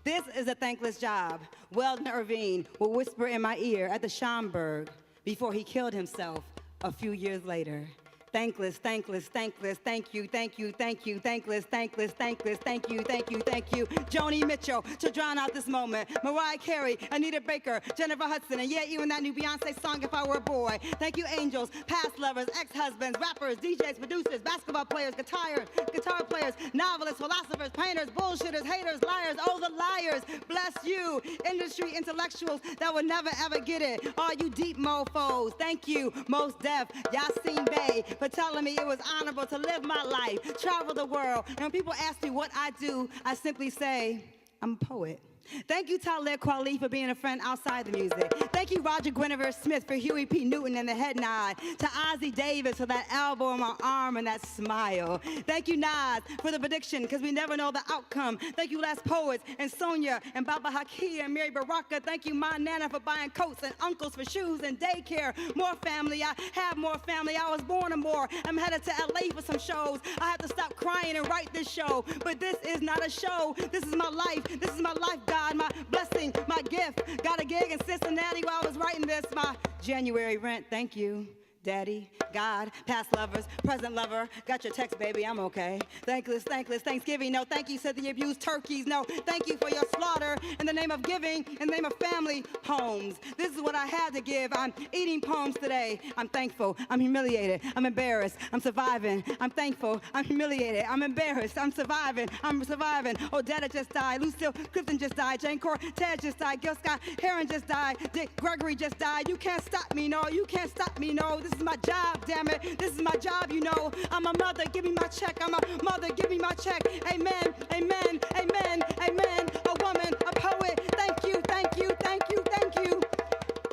This is a thankless job. Weldon Irvine will whisper in my ear at the Schomburg before he killed himself a few years later. Thankless, thankless, thankless, thank you, thank you, thank you, thankless, thankless, thankless, thank you, thank you, thank you. Joni Mitchell to drown out this moment. Mariah Carey, Anita Baker, Jennifer Hudson, and yeah, even that new Beyonce song, If I Were a Boy. Thank you, angels, past lovers, ex-husbands, rappers, DJs, producers, basketball players, guitar players, novelists, philosophers, painters, bullshitters, haters, liars, oh, the liars. Bless you, industry intellectuals that would never, ever get it. All you deep mofos, thank you, Mos Def, Yasin Bey, for telling me it was honorable to live my life, travel the world. And when people ask me what I do, I simply say, I'm a poet. Thank you, Talib Kweli, for being a friend outside the music. Thank you, Roger Guinevere Smith, for Huey P. Newton and the head nod. To Ozzie Davis for that elbow on my arm and that smile. Thank you, Nas, for the prediction, because we never know the outcome. Thank you, Last Poets, and Sonia, and Baba Hakia, and Mary Baraka. Thank you, my Nana, for buying coats, and uncles for shoes and daycare. More family, I have more family. I was born a more. I'm headed to LA for some shows. I have to stop crying and write this show. But this is not a show. This is my life. This is my life, God, my blessing, my gift. Got a gig in Cincinnati while I was writing this. My January rent, thank you. Daddy, God, past lovers, present lover. Got your text, baby, I'm okay. Thankless, thankless, Thanksgiving. No, thank you, said the abused turkeys. No, thank you for your slaughter in the name of giving, in the name of family, poems. This is what I had to give. I'm eating poems today. I'm thankful, I'm humiliated, I'm embarrassed, I'm surviving. I'm thankful, I'm humiliated, I'm embarrassed, I'm surviving. Odetta just died, Lucille Clifton just died, Jane Cortez just died, Gil Scott Heron just died, Dick Gregory just died. You can't stop me, no, you can't stop me, no. This is my job, damn it. This is my job, you know. I'm a mother, give me my check. I'm a mother, give me my check. Amen, amen, amen, amen. A woman, a poet. Thank you, thank you, thank you, thank you.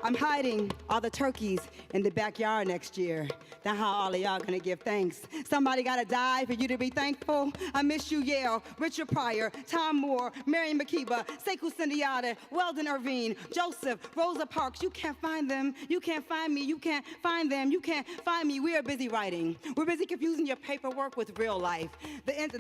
I'm hiding all the turkeys in the backyard next year. That's how all of y'all gonna give thanks. Somebody gotta die for you to be thankful. I miss you, Yale, Richard Pryor, Tom Moore, Marion McKeeba, Sekou Sundiata, Weldon Irvine, Joseph, Rosa Parks. You can't find them. You can't find me. You can't find them. You can't find me. We are busy writing. We're busy confusing your paperwork with real life.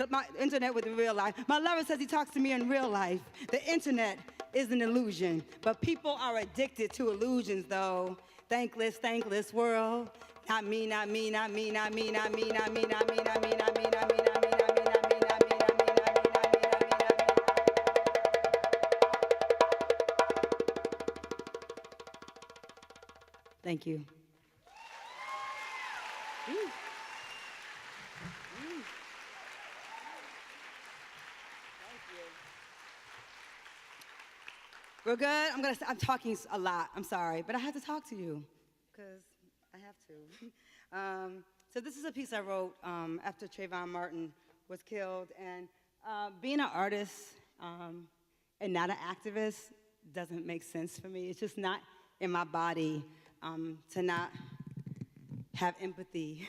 My internet with real life. My lover says he talks to me in real life. The internet is an illusion, but people are addicted to illusions, though. Thankless, thankless world. Not me, not me, not me, not me, not me, not me, not me, not me, not me, not me, not me, not me, not me, not me, not me, not me, not me. Thank you. We're good. I'm talking a lot. I'm sorry, but I have to talk to you because I have to. So this is a piece I wrote after Trayvon Martin was killed, and being an artist and not an activist doesn't make sense for me. It's just not in my body to not have empathy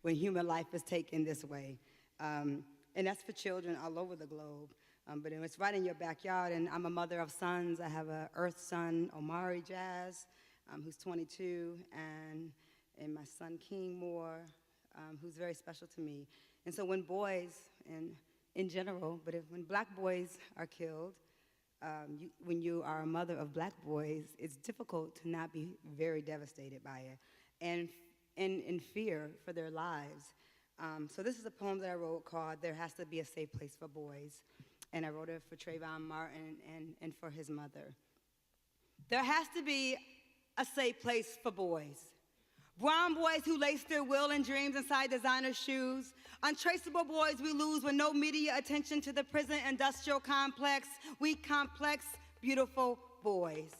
when human life is taken this way. And that's for children all over the globe. But it's right in your backyard, and I'm a mother of sons. I have an earth son, Omari Jazz, who's 22, and my son, King Moore, who's very special to me. And so when boys, and in general, but when black boys are killed, when you are a mother of black boys, it's difficult to not be very devastated by it and in fear for their lives. So this is a poem that I wrote called There Has to Be a Safe Place for Boys. And I wrote it for Trayvon Martin and for his mother. There has to be a safe place for boys. Brown boys who lace their will and dreams inside designer shoes. Untraceable boys we lose with no media attention to the prison industrial complex. Weak, complex, beautiful boys.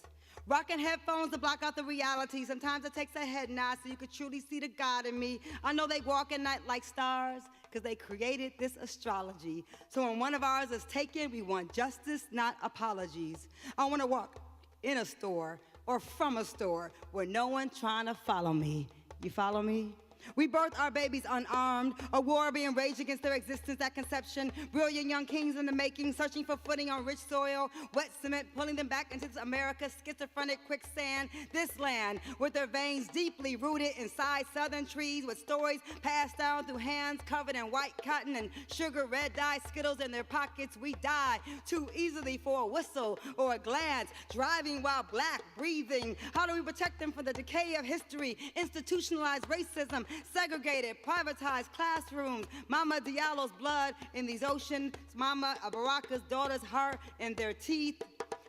Rocking headphones to block out the reality. Sometimes it takes a head nod so you could truly see the God in me. I know they walk at night like stars because they created this astrology. So when one of ours is taken, we want justice, not apologies. I want to walk in a store or from a store where no one trying to follow me. You follow me? We birth our babies unarmed, a war being raged against their existence at conception, brilliant young kings in the making, searching for footing on rich soil, wet cement, pulling them back into America's schizophrenic quicksand, this land with their veins deeply rooted inside southern trees, with stories passed down through hands covered in white cotton and sugar red dye Skittles in their pockets. We die too easily for a whistle or a glance, driving while black, breathing. How do we protect them from the decay of history, institutionalized racism, segregated, privatized classrooms, Mama Diallo's blood in these oceans, Mama Baraka's daughter's heart in their teeth.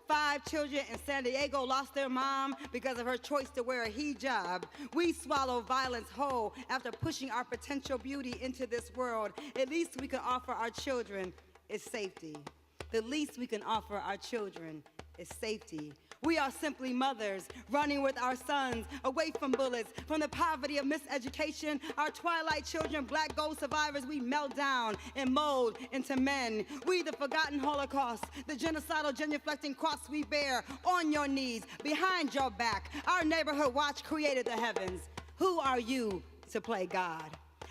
5 children in San Diego lost their mom because of her choice to wear a hijab. We swallow violence whole after pushing our potential beauty into this world. At least we can offer our children is safety. The least we can offer our children is safety. We are simply mothers, running with our sons, away from bullets, from the poverty of miseducation. Our twilight children, black gold survivors, we melt down and mold into men. We, the forgotten Holocaust, the genocidal, genuflecting cross we bear on your knees, behind your back. Our neighborhood watch created the heavens. Who are you to play God?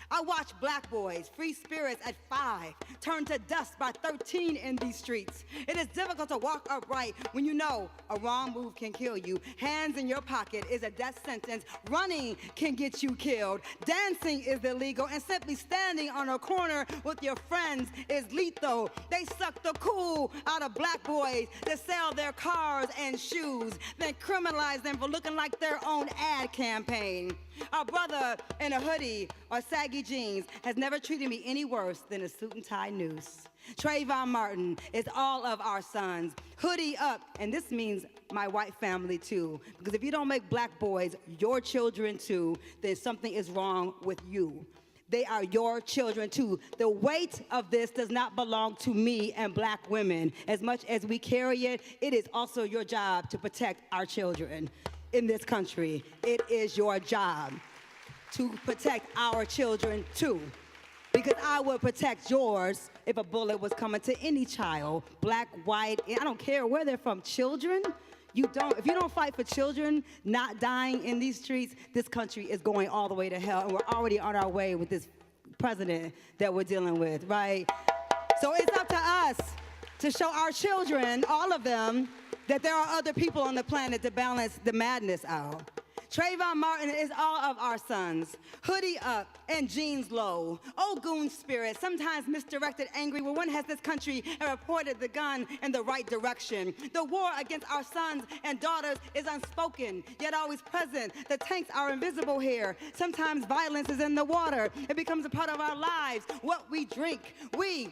I watch black boys, free spirits at 5, turn to dust by 13 in these streets. It is difficult to walk upright when you know a wrong move can kill you. Hands in your pocket is a death sentence. Running can get you killed. Dancing is illegal, and simply standing on a corner with your friends is lethal. They suck the cool out of black boys that sell their cars and shoes, then criminalize them for looking like their own ad campaign. Our brother in a hoodie or saggy jeans has never treated me any worse than a suit and tie noose. Trayvon Martin is all of our sons. Hoodie up, and this means my white family too. Because if you don't make black boys your children too, then something is wrong with you. They are your children too. The weight of this does not belong to me and black women. As much as we carry it, it is also your job to protect our children. In this country, it is your job to protect our children too. Because I would protect yours if a bullet was coming to any child, black, white, I don't care where they're from. Children, if you don't fight for children not dying in these streets, this country is going all the way to hell, and we're already on our way with this president that we're dealing with, right? So it's up to us to show our children, all of them, that there are other people on the planet to balance the madness out. Trayvon Martin is all of our sons. Hoodie up and jeans low. Oh, goon spirit, sometimes misdirected, angry when one has this country and reported the gun in the right direction. The war against our sons and daughters is unspoken, yet always present. The tanks are invisible here. Sometimes violence is in the water. It becomes a part of our lives. What we drink, we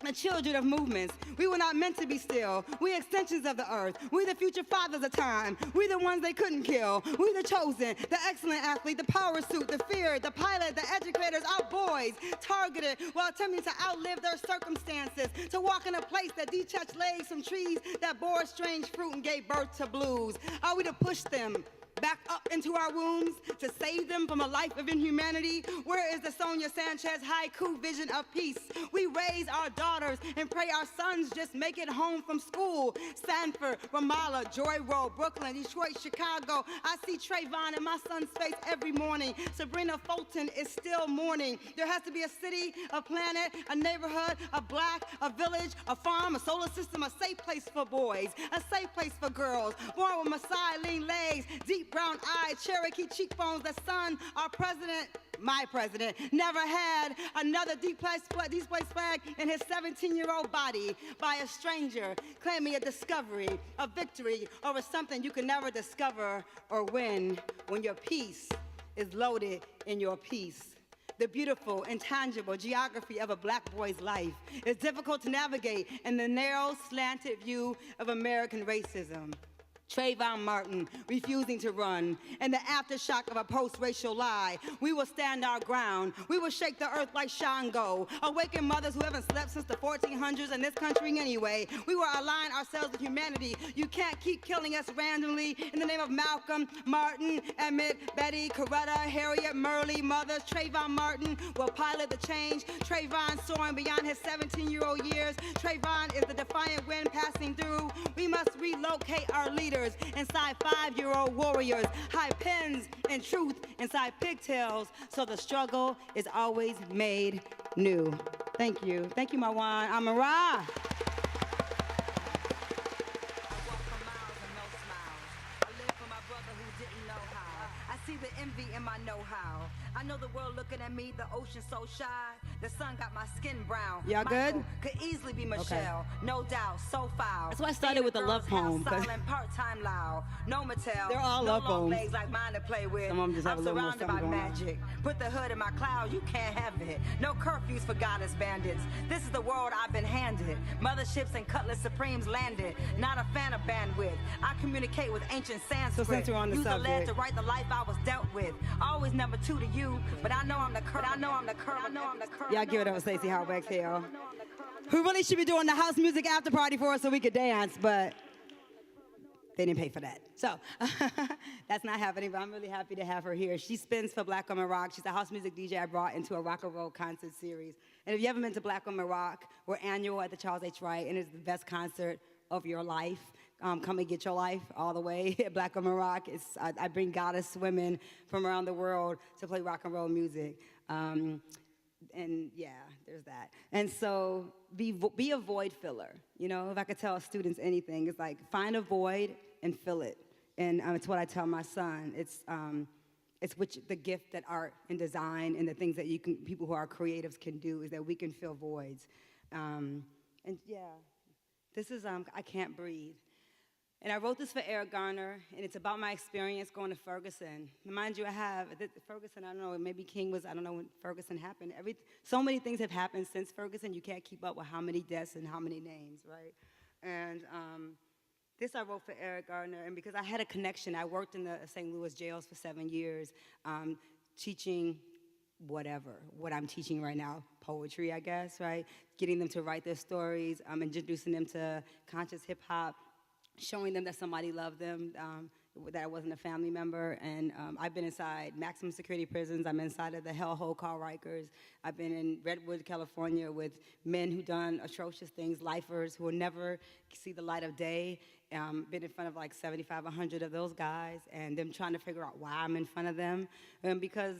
the children of movements. We were not meant to be still. We extensions of the earth. We the future fathers of time. We the ones they couldn't kill. We the chosen, the excellent athlete, the power suit, the fear, the pilot, the educators, our boys, targeted while attempting to outlive their circumstances, to walk in a place that detached legs from trees that bore strange fruit and gave birth to blues. Are we to push them back up into our wombs to save them from a life of inhumanity? Where is the Sonia Sanchez haiku vision of peace? We raise our daughters and pray our sons just make it home from school. Sanford, Ramallah, Joy Road, Brooklyn, Detroit, Chicago. I see Trayvon in my son's face every morning. Sabrina Fulton is still mourning. There has to be a city, a planet, a neighborhood, a block, a village, a farm, a solar system, a safe place for boys, a safe place for girls. Born with Maasai lean legs, deep brown eyes, Cherokee cheekbones. The son, our president, my president, never had another displaced flag in his 17-year-old body by a stranger, claiming a discovery, a victory over something you can never discover or win when your peace is loaded in your peace. The beautiful, intangible geography of a black boy's life is difficult to navigate in the narrow, slanted view of American racism. Trayvon Martin refusing to run, and the aftershock of a post-racial lie. We will stand our ground. We will shake the earth like Shango. Awaken mothers who haven't slept since the 1400s in this country anyway. We will align ourselves with humanity. You can't keep killing us randomly in the name of Malcolm, Martin, Emmett, Betty, Coretta, Harriet, Murley, mothers. Trayvon Martin will pilot the change. Trayvon soaring beyond his 17-year-old years. Trayvon is the defiant wind passing through. We must relocate our leaders inside 5-year-old warriors, hide pens and truth inside pigtails, so the struggle is always made new. Thank you. Thank you, Marwan. Amara. The envy in my know-how. I know the world looking at me, the ocean so shy. The sun got my skin brown. Y'all good? Could easily be Michelle, okay. No doubt, so foul. That's why I started with the love poem. Silent, part-time loud. No Mattel. They're all love poems. No long legs like mine to play with. Some of them just have a little more something going on. I'm surrounded by magic. Put the hood in my cloud, you can't have it. No curfews for goddess bandits. This is the world I've been handed. Motherships and Cutlass Supremes landed. Not a fan of bandwidth. I communicate with ancient Sanskrit. So since we're on the subject, use the lead to write the life I was dealt with. Always number 2 to you, but I know I'm the curve. Y'all give it up for Stacey Howard Exhale. Who really should be doing the house music after party for us so we could dance, but they didn't pay for that. So that's not happening, but I'm really happy to have her here. She spins for Black Women Rock. She's a house music DJ I brought into a rock and roll concert series. And if you haven't been to Black Women Rock, we're annual at the Charles H. Wright, and it's the best concert of your life. Come and get your life all the way at Black Women Rock. I bring goddess women from around the world to play rock and roll music. And yeah, there's that. And so be a void filler. You know, if I could tell students anything, it's like find a void and fill it. And it's what I tell my son. It's the gift that art and design and the things that people who are creatives can do is that we can fill voids. And yeah, this is I Can't Breathe. And I wrote this for Eric Garner, and it's about my experience going to Ferguson. Mind you, Ferguson, I don't know, maybe King was, I don't know when Ferguson happened. So many things have happened since Ferguson, you can't keep up with how many deaths and how many names, right? And this I wrote for Eric Garner, and because I had a connection, I worked in the St. Louis jails for 7 years, teaching what I'm teaching right now, poetry, I guess, right? Getting them to write their stories, introducing them to conscious hip hop, showing them that somebody loved them, that I wasn't a family member. And I've been inside maximum security prisons. I'm inside of the hellhole called Rikers. I've been in Redwood, California with men who done atrocious things, lifers who will never see the light of day. Been in front of like 75, 100 of those guys, and them trying to figure out why I'm in front of them. Because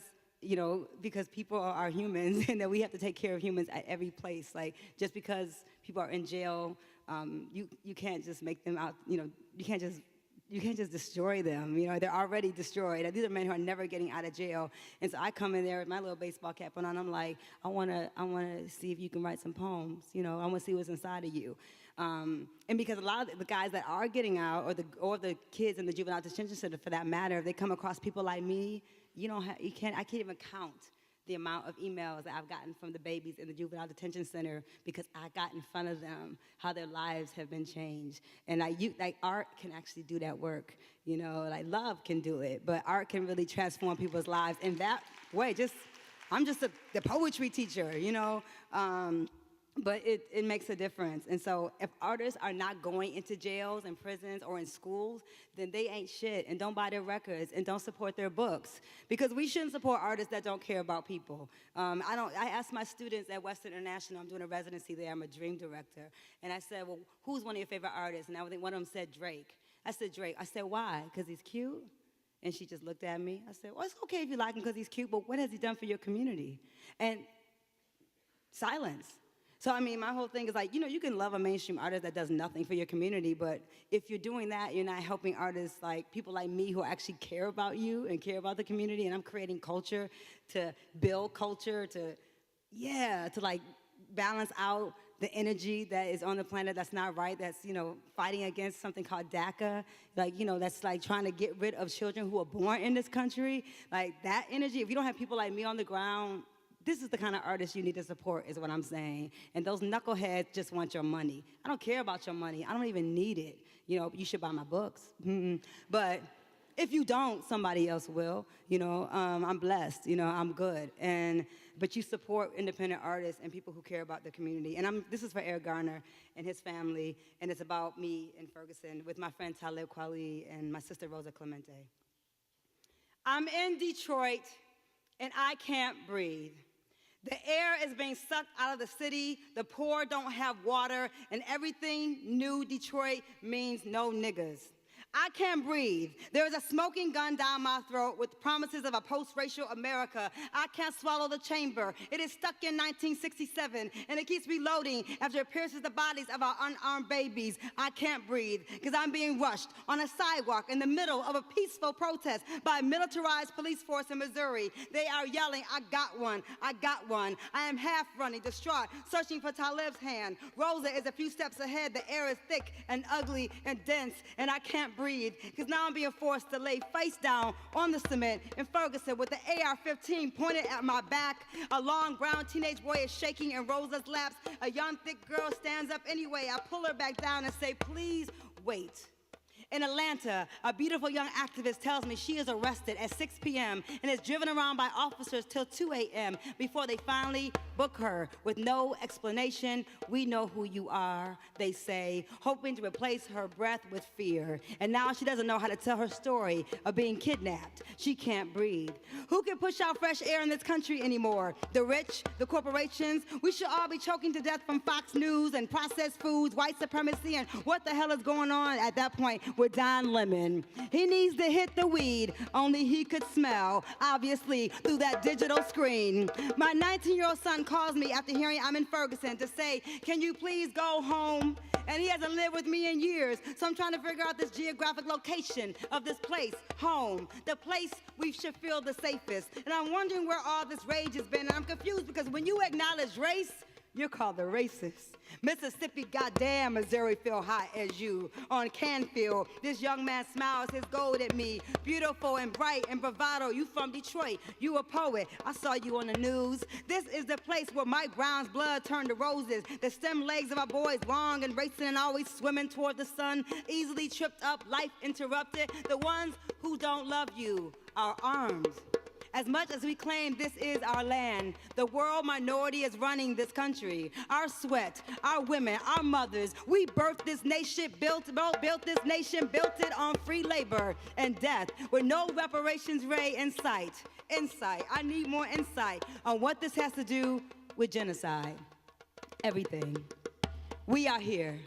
people are humans and that we have to take care of humans at every place. Like, just because people are in jail, you can't just make them out, you can't just destroy them. They're already destroyed. These are men who are never getting out of jail. And so I come in there with my little baseball cap on, and I'm like, I wanna see if you can write some poems. I wanna see what's inside of you. And because a lot of the guys that are getting out, or the kids in the juvenile detention center, for that matter, if they come across people like me, I can't even count the amount of emails that I've gotten from the babies in the juvenile detention center because I got in front of them, how their lives have been changed. And like art can actually do that work, you know, like love can do it, but art can really transform people's lives in that way. I'm just the poetry teacher, you know, but it makes a difference. And so if artists are not going into jails and prisons or in schools, then they ain't shit, and don't buy their records and don't support their books. Because we shouldn't support artists that don't care about people. I asked my students at Western International, I'm doing a residency there, I'm a dream director, and I said, well, who's one of your favorite artists? And I think one of them said Drake. I said, Drake. I said, why? Because he's cute? And she just looked at me. I said, well, it's okay if you like him because he's cute, but what has he done for your community? And silence. So, I mean, my whole thing is like, you know, you can love a mainstream artist that does nothing for your community, but if you're doing that, you're not helping artists like people like me who actually care about you and care about the community, and I'm creating culture to build culture, to like balance out the energy that is on the planet that's not right, that's, you know, fighting against something called DACA, like, you know, that's like trying to get rid of children who are born in this country. Like that energy, if you don't have people like me on the ground, this is the kind of artist you need to support, is what I'm saying. And those knuckleheads just want your money. I don't care about your money. I don't even need it. You know, you should buy my books. But if you don't, somebody else will. You know, I'm blessed. You know, I'm good. But you support independent artists and people who care about the community. And this is for Eric Garner and his family, and it's about me in Ferguson with my friend Talib Kweli and my sister Rosa Clemente. I'm in Detroit, and I can't breathe. The air is being sucked out of the city, the poor don't have water, and everything new Detroit means no niggas. I can't breathe. There is a smoking gun down my throat with promises of a post-racial America. I can't swallow the chamber. It is stuck in 1967, and it keeps reloading after it pierces the bodies of our unarmed babies. I can't breathe because I'm being rushed on a sidewalk in the middle of a peaceful protest by a militarized police force in Missouri. They are yelling, I got one, I got one. I am half running, distraught, searching for Talib's hand. Rosa is a few steps ahead. The air is thick and ugly and dense, and I can't breathe, because now I'm being forced to lay face down on the cement in Ferguson with the AR-15 pointed at my back. A long brown teenage boy is shaking in Rosa's laps. A young thick girl stands up anyway. I pull her back down and say, please wait. In Atlanta, a beautiful young activist tells me she is arrested at 6 p.m. and is driven around by officers till 2 a.m. before they finally book her with no explanation. We know who you are, they say, hoping to replace her breath with fear. And now she doesn't know how to tell her story of being kidnapped. She can't breathe. Who can push out fresh air in this country anymore? The rich, the corporations? We should all be choking to death from Fox News and processed foods, white supremacy, and what the hell is going on at that point with Don Lemon. He needs to hit the weed, only he could smell, obviously, through that digital screen. My 19-year-old son calls me after hearing I'm in Ferguson to say, can you please go home? And he hasn't lived with me in years, so I'm trying to figure out this geographic location of this place, home, the place we should feel the safest. And I'm wondering where all this rage has been, and I'm confused because when you acknowledge race, you're called the racist. Mississippi, goddamn, Missouri feel hot as you. On Canfield, this young man smiles his gold at me. Beautiful and bright and bravado. You from Detroit, you a poet. I saw you on the news. This is the place where Mike Brown's blood turned to roses. The stem legs of our boys long and racing and always swimming toward the sun. Easily tripped up, life interrupted. The ones who don't love you are armed. As much as we claim this is our land, the world minority is running this country. Our sweat, our women, our mothers, we birthed this nation, built this nation, built it on free labor and death with no reparations ray in sight. Insight, I need more insight on what this has to do with genocide. Everything. We are here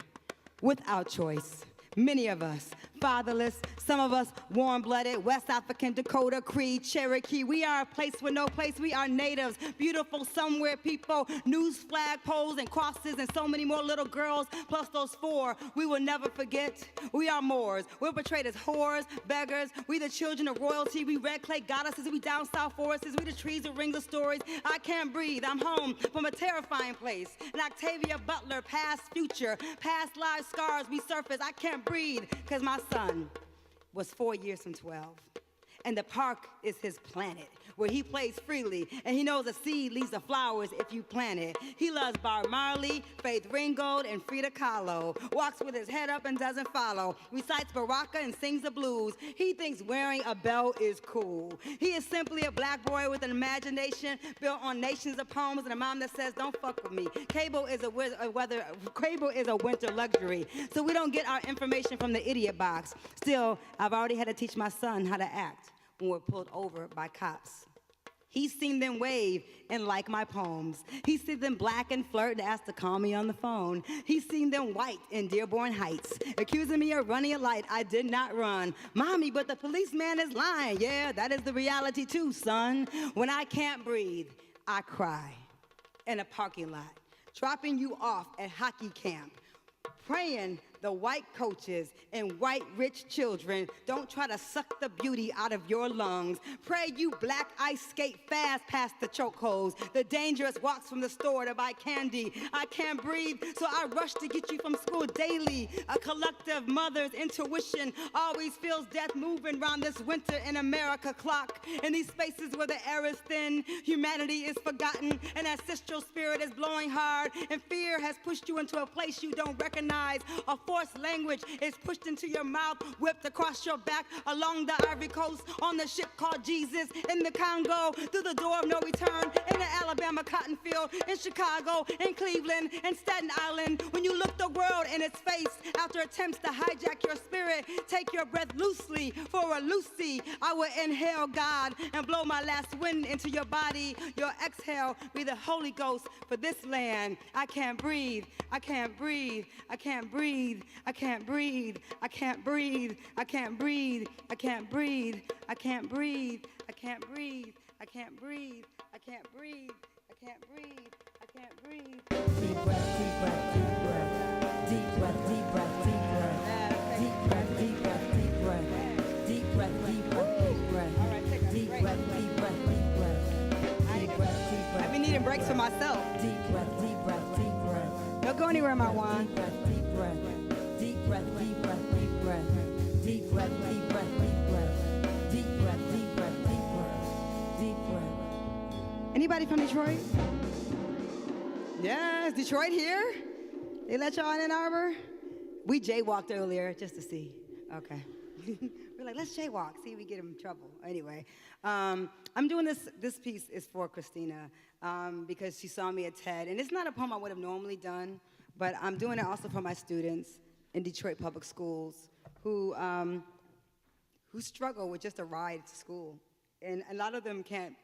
without choice. Many of us, fatherless, some of us warm-blooded, West African, Dakota, Cree, Cherokee. We are a place with no place. We are natives, beautiful somewhere people, news flag poles and crosses and so many more little girls, plus those 4 we will never forget. We are Moors. We're portrayed as whores, beggars. We the children of royalty. We red clay goddesses. We down south forests. We the trees that ring the stories. I can't breathe. I'm home from a terrifying place. An Octavia Butler, past, future, past lives, scars, we surface. I can't breathe because my son was 4 years from 12. And the park is his planet. where he plays freely, and he knows a seed leads to flowers if you plant it. He loves Bob Marley, Faith Ringgold, and Frida Kahlo. Walks with his head up and doesn't follow. Recites Baraka and sings the blues. He thinks wearing a belt is cool. He is simply a black boy with an imagination built on nations of poems and a mom that says, don't fuck with me. Cable is a winter luxury, so we don't get our information from the idiot box. Still, I've already had to teach my son how to act when we're pulled over by cops. He's seen them wave and like my poems. He's seen them black and flirt and ask to call me on the phone. He's seen them white in Dearborn Heights, accusing me of running a light. I did not run. Mommy, but the policeman is lying. Yeah, that is the reality too, son. When I can't breathe, I cry in a parking lot, dropping you off at hockey camp, praying the white coaches and white rich children don't try to suck the beauty out of your lungs. Pray you black ice skate fast past the chokeholds, the dangerous walks from the store to buy candy. I can't breathe, so I rush to get you from school daily. A collective mother's intuition always feels death moving round this winter in America clock. In these spaces where the air is thin, humanity is forgotten, and ancestral spirit is blowing hard, and fear has pushed you into a place you don't recognize. A forced language is pushed into your mouth, whipped across your back along the Ivory Coast, on the ship called Jesus, in the Congo, through the door of no return, in the Alabama cotton field, in Chicago, in Cleveland, in Staten Island. When you look the world in its face after attempts to hijack your spirit, take your breath loosely for a Lucy. I will inhale God and blow my last wind into your body. Your exhale be the Holy Ghost for this land. I can't breathe. I can't breathe. I can't breathe. I can't breathe. I can't breathe. I can't breathe. I can't breathe. I can't breathe. I can't breathe. I can't breathe. I can't breathe. I can't breathe. I can't breathe. Deep breath, deep breath, deep breath. Deep breath, deep breath, deep breath. Deep breath, deep breath, deep breath. Deep breath, deep breath, deep breath. Deep breath, deep breath, deep breath. Deep breath, deep breath. I've been needing breaks for myself. Deep breath, deep breath, deep breath. Don't go anywhere, my one. Deep breath, deep breath. Deep breath, deep breath, deep breath. Deep breath, deep breath, deep breath. Deep breath, deep breath, deep breath. Deep breath. Anybody from Detroit? Yes, Detroit here? They let y'all in Ann Arbor? We jaywalked earlier just to see. Okay. We're like, let's jaywalk, see if we get in trouble. Anyway, I'm doing this piece is for Christina because she saw me at TED. And it's not a poem I would have normally done, but I'm doing it also for my students in Detroit public schools who struggle with just a ride to school. And a lot of them can't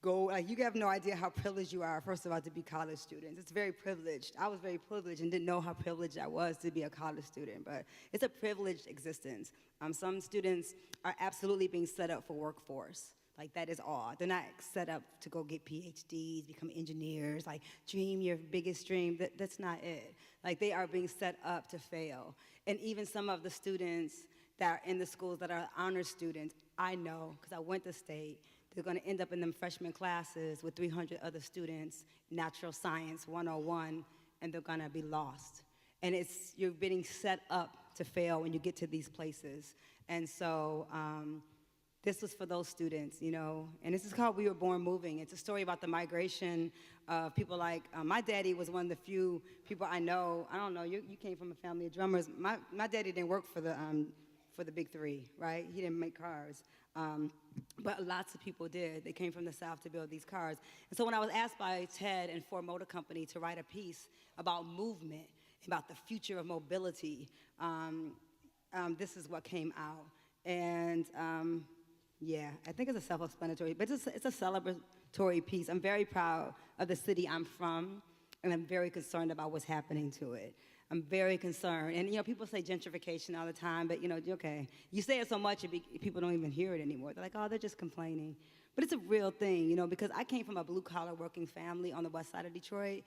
go, like, you have no idea how privileged you are, first of all, to be college students. It's very privileged. I was very privileged and didn't know how privileged I was to be a college student, but it's a privileged existence. Some students are absolutely being set up for workforce. Like, that is all. They're not set up to go get PhDs, become engineers, like, dream your biggest dream. That's not it. Like, they are being set up to fail. And even some of the students that are in the schools that are honor students, I know, because I went to state, they're going to end up in them freshman classes with 300 other students, natural science 101, and they're going to be lost. And you're being set up to fail when you get to these places. And so this was for those students, you know. And this is called We Were Born Moving. It's a story about the migration of people like, my daddy was one of the few people I know. I don't know, you came from a family of drummers. My daddy didn't work for the big three, right? He didn't make cars. But lots of people did. They came from the South to build these cars. And so when I was asked by TED and Ford Motor Company to write a piece about movement, about the future of mobility, this is what came out. And yeah, I think it's a self-explanatory, but it's a celebratory piece. I'm very proud of the city I'm from, and I'm very concerned about what's happening to it. I'm very concerned. And, you know, people say gentrification all the time, but, you know, okay. You say it so much, people don't even hear it anymore. They're like, oh, they're just complaining. But it's a real thing, you know, because I came from a blue-collar working family on the west side of Detroit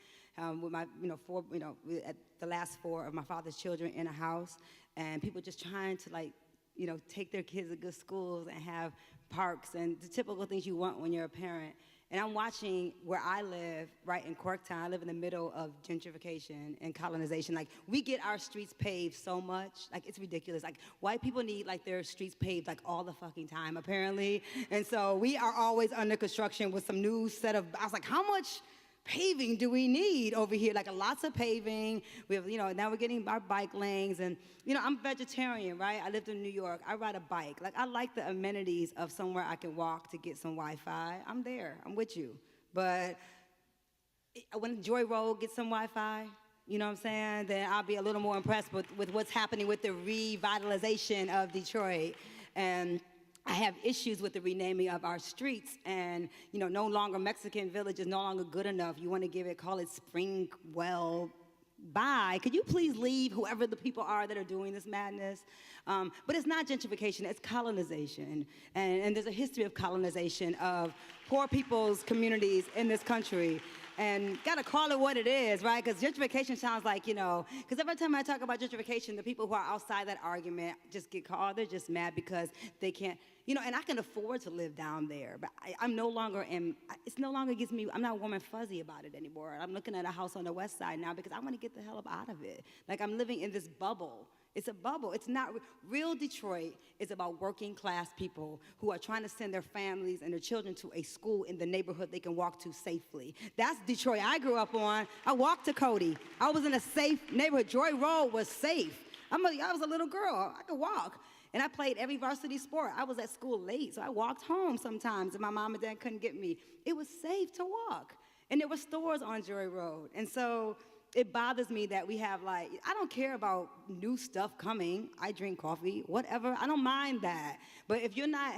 with my, at the last 4 of my father's children in a house, and people just trying to, like, you know, take their kids to good schools and have parks and the typical things you want when you're a parent. And I'm watching where I live, right in Corktown. I live in the middle of gentrification and colonization. Like, we get our streets paved so much, like, it's ridiculous. Like, white people need, like, their streets paved, like, all the fucking time, apparently. And so we are always under construction with some new set of, I was like, how much paving do we need over here? Like, lots of paving. We have, now we're getting our bike lanes. And, I'm vegetarian, right? I lived in New York. I ride a bike. Like, I like the amenities of somewhere I can walk to get some Wi-Fi. I'm there. I'm with you. But when Joy Road gets some Wi-Fi, you know what I'm saying, then I'll be a little more impressed with what's happening with the revitalization of Detroit. And I have issues with the renaming of our streets, and no longer Mexican Village is no longer good enough. You want to call it Springwell. Bye. Could you please leave, whoever the people are that are doing this madness? But it's not gentrification, it's colonization. And there's a history of colonization of poor people's communities in this country. And gotta call it what it is, right? Because gentrification sounds like, because every time I talk about gentrification, the people who are outside that argument just get called, they're just mad because they can't, and I can afford to live down there, but I'm no longer, I'm not warm and fuzzy about it anymore. I'm looking at a house on the west side now because I want to get the hell up out of it. Like, I'm living in this bubble. It's a bubble. It's not real. Detroit is about working class people who are trying to send their families and their children to a school in the neighborhood they can walk to safely. That's Detroit I grew up on. I walked to Cody. I was in a safe neighborhood. Joy Road was safe. I was a little girl. I could walk. And I played every varsity sport. I was at school late, so I walked home sometimes, and my mom and dad couldn't get me. It was safe to walk. And there were stores on Joy Road. And so it bothers me that we have, I don't care about new stuff coming. I drink coffee, whatever. I don't mind that. But if you're not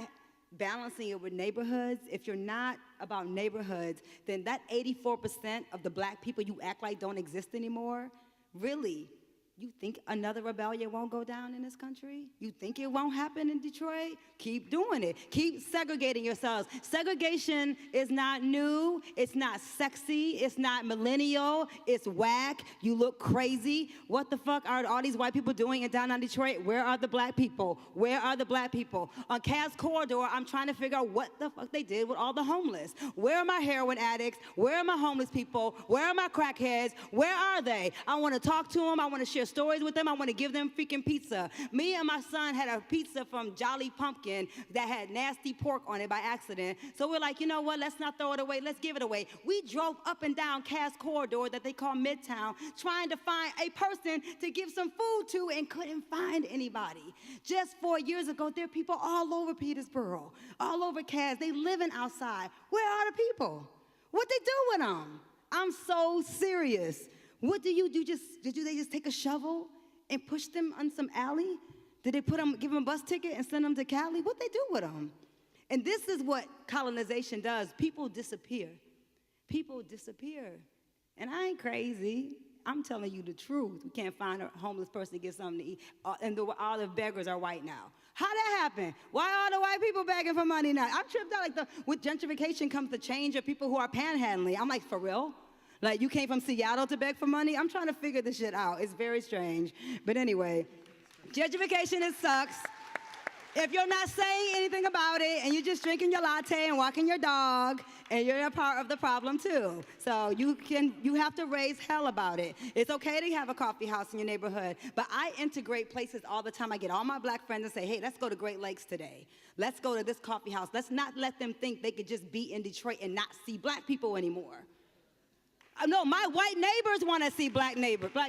balancing it with neighborhoods, if you're not about neighborhoods, then that 84% of the black people you act like don't exist anymore, really, you think another rebellion won't go down in this country? You think it won't happen in Detroit? Keep doing it. Keep segregating yourselves. Segregation is not new. It's not sexy. It's not millennial. It's whack. You look crazy. What the fuck are all these white people doing in downtown Detroit? Where are the black people? Where are the black people? On Cass Corridor, I'm trying to figure out what the fuck they did with all the homeless. Where are my heroin addicts? Where are my homeless people? Where are my crackheads? Where are they? I want to talk to them. I want to share stories with them. I want to give them freaking pizza. Me and my son had a pizza from Jolly Pumpkin that had nasty pork on it by accident. So we're like, you know what? Let's not throw it away. Let's give it away. We drove up and down Cass Corridor that they call Midtown trying to find a person to give some food to and couldn't find anybody. Just 4 years ago, there are people all over Petersboro, all over Cass. They living outside. Where are the people? What they do with them? I'm so serious. What do you do? Did they just take a shovel and push them on some alley? Did they give them a bus ticket and send them to Cali? What they do with them? And this is what colonization does. People disappear. People disappear. And I ain't crazy. I'm telling you the truth. We can't find a homeless person to get something to eat. And all the beggars are white now. How that happen? Why are the white people begging for money now? I'm tripped out. With gentrification comes the change of people who are panhandling. I'm like, for real? Like, you came from Seattle to beg for money? I'm trying to figure this shit out. It's very strange. But anyway, gentrification, it sucks. If you're not saying anything about it and you're just drinking your latte and walking your dog, and you're a part of the problem too. So you have to raise hell about it. It's okay to have a coffee house in your neighborhood, but I integrate places all the time. I get all my black friends and say, hey, let's go to Great Lakes today. Let's go to this coffee house. Let's not let them think they could just be in Detroit and not see black people anymore. No, my white neighbors want to see black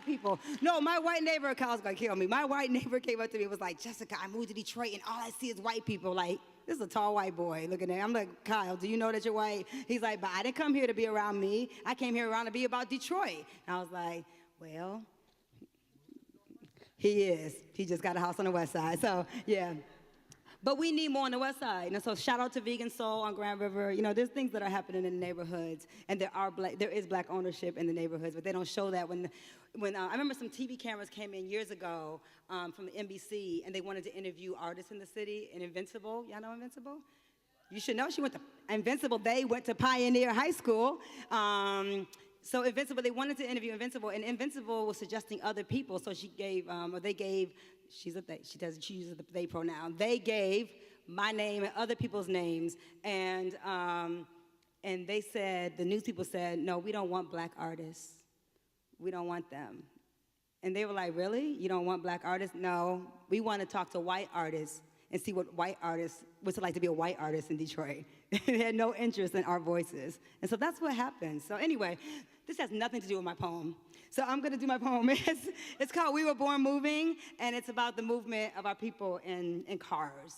people. No, my white neighbor, Kyle's gonna kill me. My white neighbor came up to me and was like, Jessica, I moved to Detroit and all I see is white people. Like, this is a tall white boy looking at me. I'm like, Kyle, do you know that you're white? He's like, but I didn't come here to be around me. I came here around to be about Detroit. And I was like, well, he is. He just got a house on the west side. So, yeah. But we need more on the west side. And so shout out to Vegan Soul on Grand River. There's things that are happening in the neighborhoods, and there is black ownership in the neighborhoods, but they don't show that. When I remember some TV cameras came in years ago from the NBC, and they wanted to interview artists in the city, and Invincible, y'all know Invincible? You should know she went to Invincible. They went to Pioneer High School. So Invincible, they wanted to interview Invincible, and Invincible was suggesting other people. So she gave, she uses the they pronoun. They gave my name and other people's names, and and they said, the news people said, no, we don't want black artists. We don't want them. And they were like, really? You don't want black artists? No, we want to talk to white artists and see what's it like to be a white artist in Detroit. They had no interest in our voices. And so that's what happened. So anyway, this has nothing to do with my poem. So I'm gonna do my poem. It's called We Were Born Moving, and it's about the movement of our people in cars.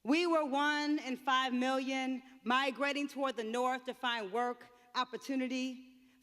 We were 1 in 5 million migrating toward the north to find work, opportunity.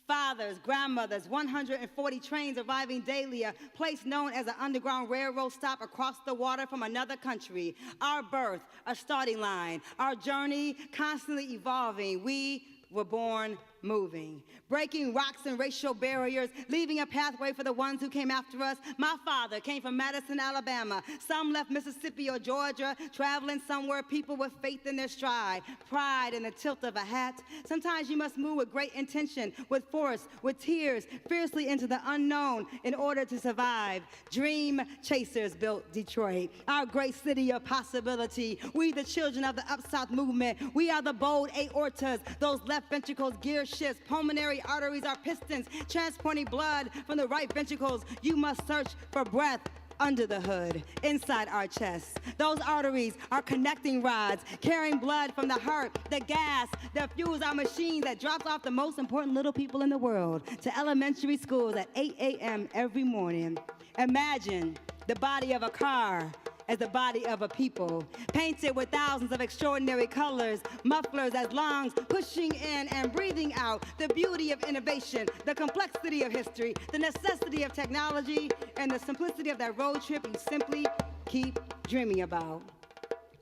Fathers, grandmothers, 140 trains arriving daily, a place known as an underground railroad stop across the water from another country. Our birth, a starting line, our journey constantly evolving. We were born moving, breaking rocks and racial barriers, leaving a pathway for the ones who came after us. My father came from Madison, Alabama. Some left Mississippi or Georgia, traveling somewhere, people with faith in their stride, pride in the tilt of a hat. Sometimes you must move with great intention, with force, with tears, fiercely into the unknown in order to survive. Dream chasers built Detroit, our great city of possibility. We, the children of the Up South movement, we are the bold aortas, those left ventricles, gear shifts, pulmonary arteries are pistons, transporting blood from the right ventricles. You must search for breath under the hood, inside our chests. Those arteries are connecting rods, carrying blood from the heart, the gas that fuels our machines that drops off the most important little people in the world to elementary schools at 8 a.m. every morning. Imagine the body of a car as the body of a people, painted with thousands of extraordinary colors, mufflers as lungs, pushing in and breathing out the beauty of innovation, the complexity of history, the necessity of technology, and the simplicity of that road trip you simply keep dreaming about.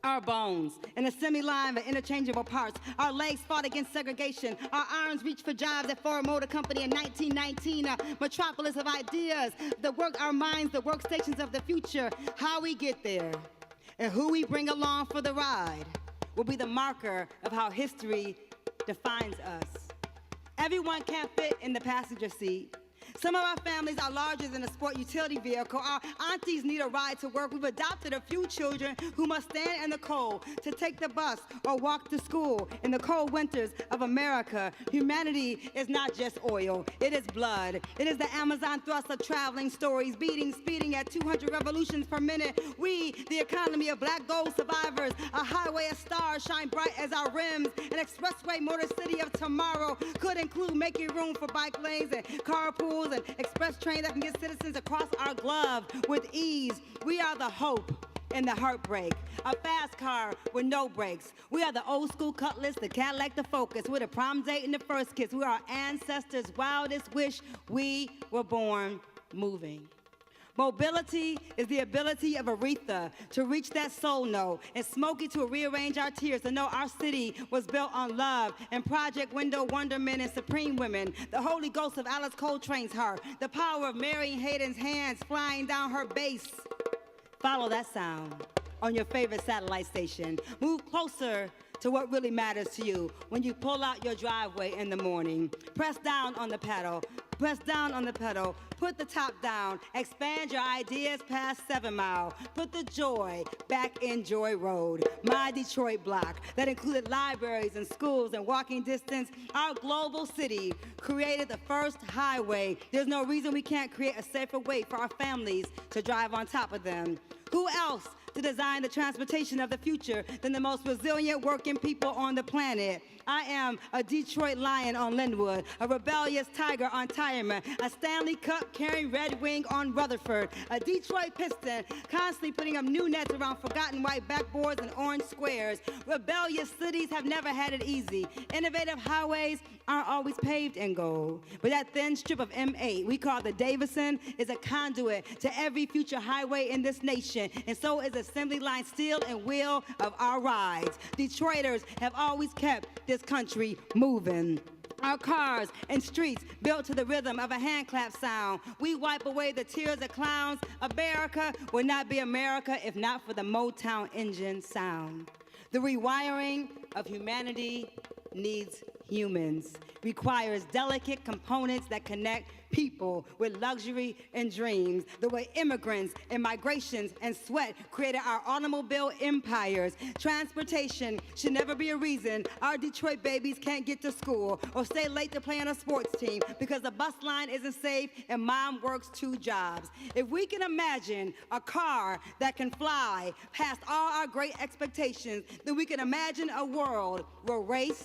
Our bones, an assembly line of interchangeable parts. Our legs fought against segregation. Our arms reached for jobs at Ford Motor Company in 1919, a metropolis of ideas. Our minds, the workstations of the future. How we get there and who we bring along for the ride will be the marker of how history defines us. Everyone can't fit in the passenger seat. Some of our families are larger than a sport utility vehicle. Our aunties need a ride to work. We've adopted a few children who must stand in the cold to take the bus or walk to school. In the cold winters of America, humanity is not just oil. It is blood. It is the Amazon thrust of traveling stories, speeding at 200 revolutions per minute. We, the economy of black gold survivors, a highway of stars shine bright as our rims. An expressway motor city of tomorrow could include making room for bike lanes and carpools and express trains that can get citizens across our glove with ease. We are the hope and the heartbreak, a fast car with no brakes. We are the old school Cutlass, the Cadillac, the Focus. We're the prom date and the first kiss. We are our ancestors' wildest wish. We were born moving. Mobility is the ability of Aretha to reach that soul note, and Smokey to rearrange our tears, to know our city was built on love, and Project Window Wondermen and Supreme Women, the Holy Ghost of Alice Coltrane's heart, the power of Mary Hayden's hands flying down her bass. Follow that sound on your favorite satellite station. Move closer to what really matters to you when you pull out your driveway in the morning. Press down on the pedal. Press down on the pedal. Put the top down. Expand your ideas past 7 Mile. Put the joy back in Joy Road, my Detroit block that included libraries and schools and walking distance. Our global city created the first highway. There's no reason we can't create a safer way for our families to drive on top of them. Who else to design the transportation of the future than the most resilient working people on the planet? I am a Detroit lion on Linwood, a rebellious tiger on Tireman, a Stanley Cup carrying Red Wing on Rutherford, a Detroit Piston constantly putting up new nets around forgotten white backboards and orange squares. Rebellious cities have never had it easy. Innovative highways aren't always paved in gold, but that thin strip of M8 we call the Davison is a conduit to every future highway in this nation, and so is assembly line steel and wheel of our rides. Detroiters have always kept this country moving. Our cars and streets built to the rhythm of a hand clap sound. We wipe away the tears of clowns. America would not be America if not for the Motown engine sound. The rewiring of humanity needs humans, requires delicate components that connect people with luxury and dreams, the way immigrants and migrations and sweat created our automobile empires. Transportation should never be a reason our Detroit babies can't get to school or stay late to play on a sports team because the bus line isn't safe and mom works 2 jobs. If we can imagine a car that can fly past all our great expectations, then we can imagine a world where race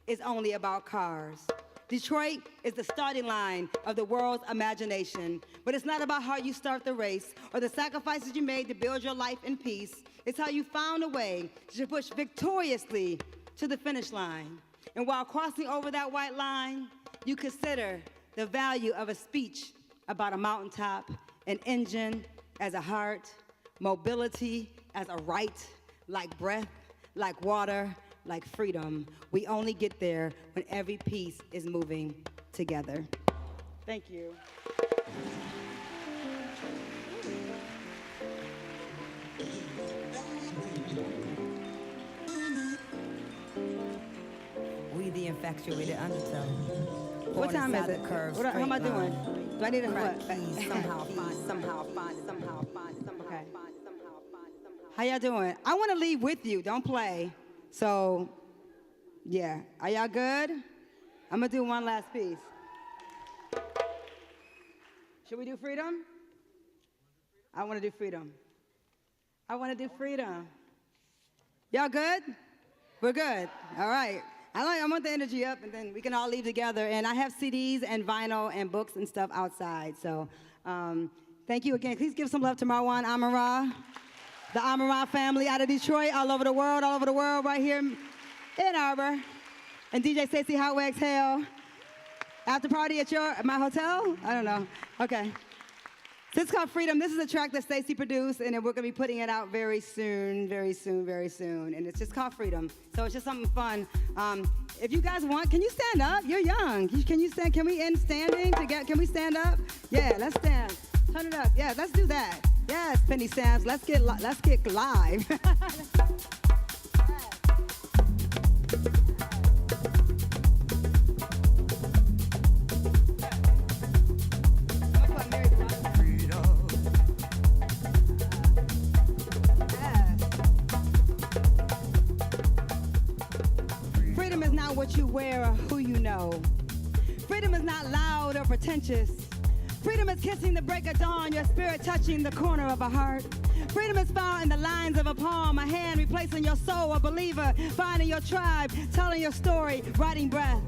is only about cars. Detroit is the starting line of the world's imagination, but it's not about how you start the race or the sacrifices you made to build your life in peace. It's how you found a way to push victoriously to the finish line. And while crossing over that white line, you consider the value of a speech about a mountaintop, an engine as a heart, mobility as a right, like breath, like water, like freedom. We only get there when every piece is moving together. Thank you. We the infatuated undertow. What time is it? Curve, How am I doing? Do I need a Crack what? keys, somehow find, somehow find, somehow find, somehow Okay. find, somehow find, somehow. How y'all doing? I want to leave with you. Don't play. So, yeah. Are y'all good? I'm going to do one last piece. Should we do freedom? I want to do freedom. I want to do freedom. Y'all good? We're good. All right. I want the energy up, and then we can all leave together. And I have CDs and vinyl and books and stuff outside. So thank you again. Please give some love to Marwan Amara, the Amara family out of Detroit, all over the world, right here in Ann Arbor. And DJ Stacey Hot Wax Hell. After party at my hotel? I don't know. Okay. This is called Freedom. This is a track that Stacey produced, and we're going to be putting it out very soon, very soon, very soon. And it's just called Freedom. So it's just something fun. If you guys want, can you stand up? You're young. Can you stand? Can we end standing together? Can we stand up? Yeah, let's stand. Turn it up. Yeah, let's do that. Yes, Penny Stamps. Let's get live. Freedom is not what you wear or who you know. Freedom is not loud or pretentious. Freedom is kissing the break of dawn, your spirit touching the corner of a heart. Freedom is found in the lines of a poem, a hand replacing your soul, a believer, finding your tribe, telling your story, writing breath.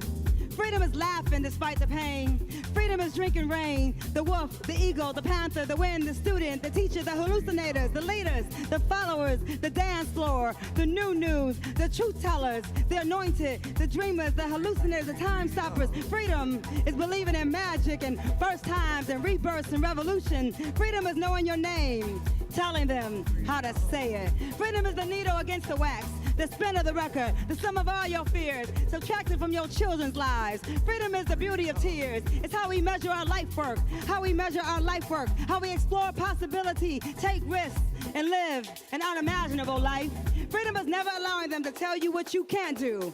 Freedom is laughing despite the pain. Freedom is drinking rain. The wolf, the eagle, the panther, the wind, the student, the teacher, the hallucinators, the leaders, the followers, the dance floor, the new news, the truth tellers, the anointed, the dreamers, the hallucinators, the time stoppers. Freedom is believing in magic and first times and rebirths and revolution. Freedom is knowing your name, telling them how to say it. Freedom is the needle against the wax, the spin of the record, the sum of all your fears, subtracted from your children's lives. Freedom is the beauty of tears. It's how we measure our life work, how we measure our life work, how we explore possibility, take risks, and live an unimaginable life. Freedom is never allowing them to tell you what you can't do.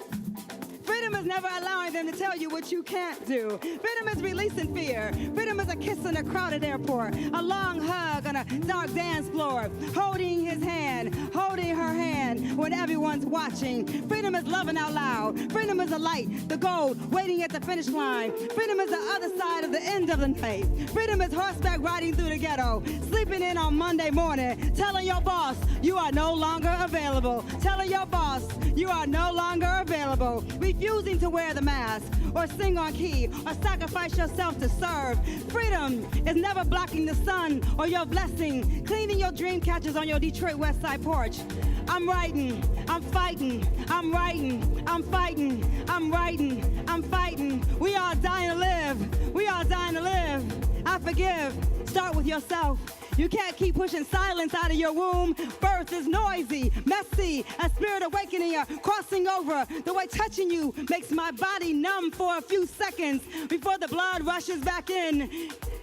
Freedom is never allowing them to tell you what you can't do. Freedom is releasing fear. Freedom is a kiss in a crowded airport, a long hug on a dark dance floor, holding his hand, holding her hand when everyone's watching. Freedom is loving out loud. Freedom is a light, the gold, waiting at the finish line. Freedom is the other side of the end of the night. Freedom is horseback riding through the ghetto, sleeping in on Monday morning, telling your boss you are no longer available. Telling your boss you are no longer available. Refusing to wear the mask or sing on key or sacrifice yourself to serve. Freedom is never blocking the sun or your blessing, cleaning your dream catchers on your Detroit West Side porch. I'm writing, I'm fighting, I'm writing, I'm fighting, I'm writing, I'm fighting. We are dying to live, we are dying to live. I forgive, start with yourself. You can't keep pushing silence out of your womb. Birth is noisy, messy, a spirit awakening, crossing over. The way touching you makes my body numb for a few seconds before the blood rushes back in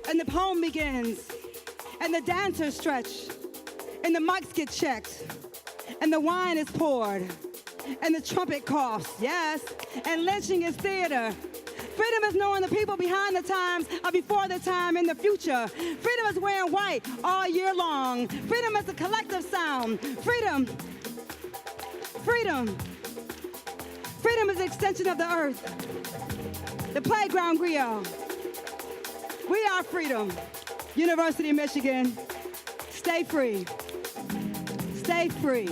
and the poem begins. And the dancers stretch, and the mics get checked, and the wine is poured, and the trumpet coughs, yes, and lynching is theater. Freedom is knowing the people behind the times are before the time in the future. Freedom is wearing white all year long. Freedom is a collective sound. Freedom is the extension of the earth. The playground griot. We are freedom. University of Michigan. Stay free. Stay free.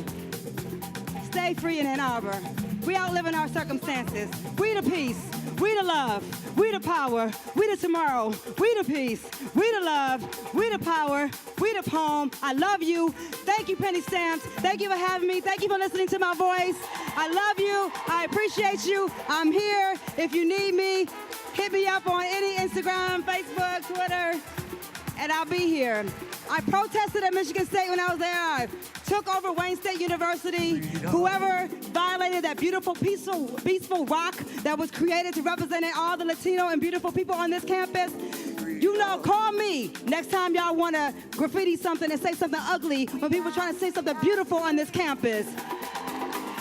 Stay free in Ann Arbor. We outliving our circumstances. We the peace. We the love. We the power. We the tomorrow. We the peace. We the love. We the power. We the poem. I love you. Thank you, Penny Stamps. Thank you for having me. Thank you for listening to my voice. I love you. I appreciate you. I'm here. If you need me, hit me up on any Instagram, Facebook, Twitter, and I'll be here. I protested at Michigan State when I was there. I took over Wayne State University. Whoever violated that beautiful, peaceful rock that was created to represent all the Latino and beautiful people on this campus, you know, call me next time y'all want to graffiti something and say something ugly when people are trying to say something beautiful on this campus.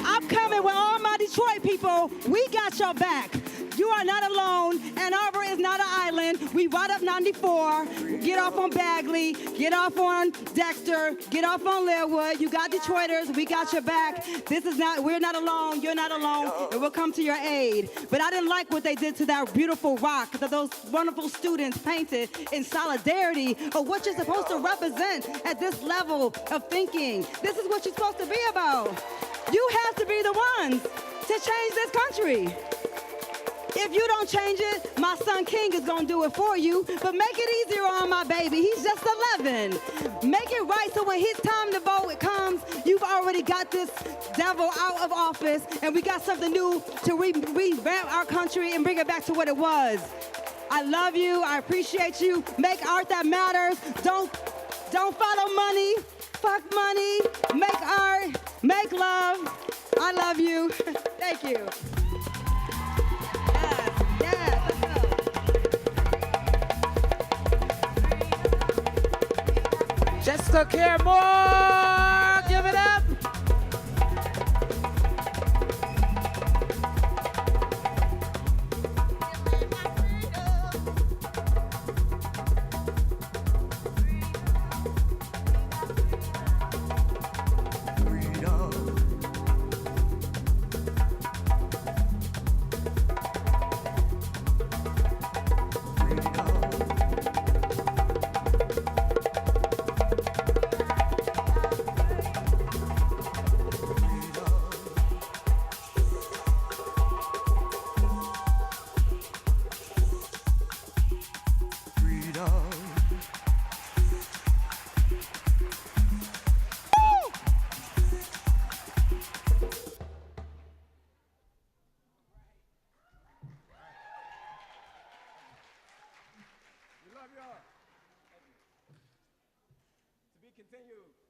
I'm coming with all my Detroit people. We got your back. You are not alone. Ann Arbor is not an island. We right up 94. Get off on Bagley. Get off on Dexter. Get off on Learwood. You got Detroiters. We got your back. We're not alone. You're not alone. And we'll come to your aid. But I didn't like what they did to that beautiful rock that those wonderful students painted in solidarity of what you're supposed to represent at this level of thinking. This is what you're supposed to be about. You have to be the ones to change this country. If you don't change it, my son King is going to do it for you. But make it easier on my baby. He's just 11. Make it right so when his time to vote comes, you've already got this devil out of office, and we got something new to revamp our country and bring it back to what it was. I love you. I appreciate you. Make art that matters. Don't follow money. Fuck money. Make art. Make love. I love you. Thank you. Jessica Care Moore, give it up. To be continued.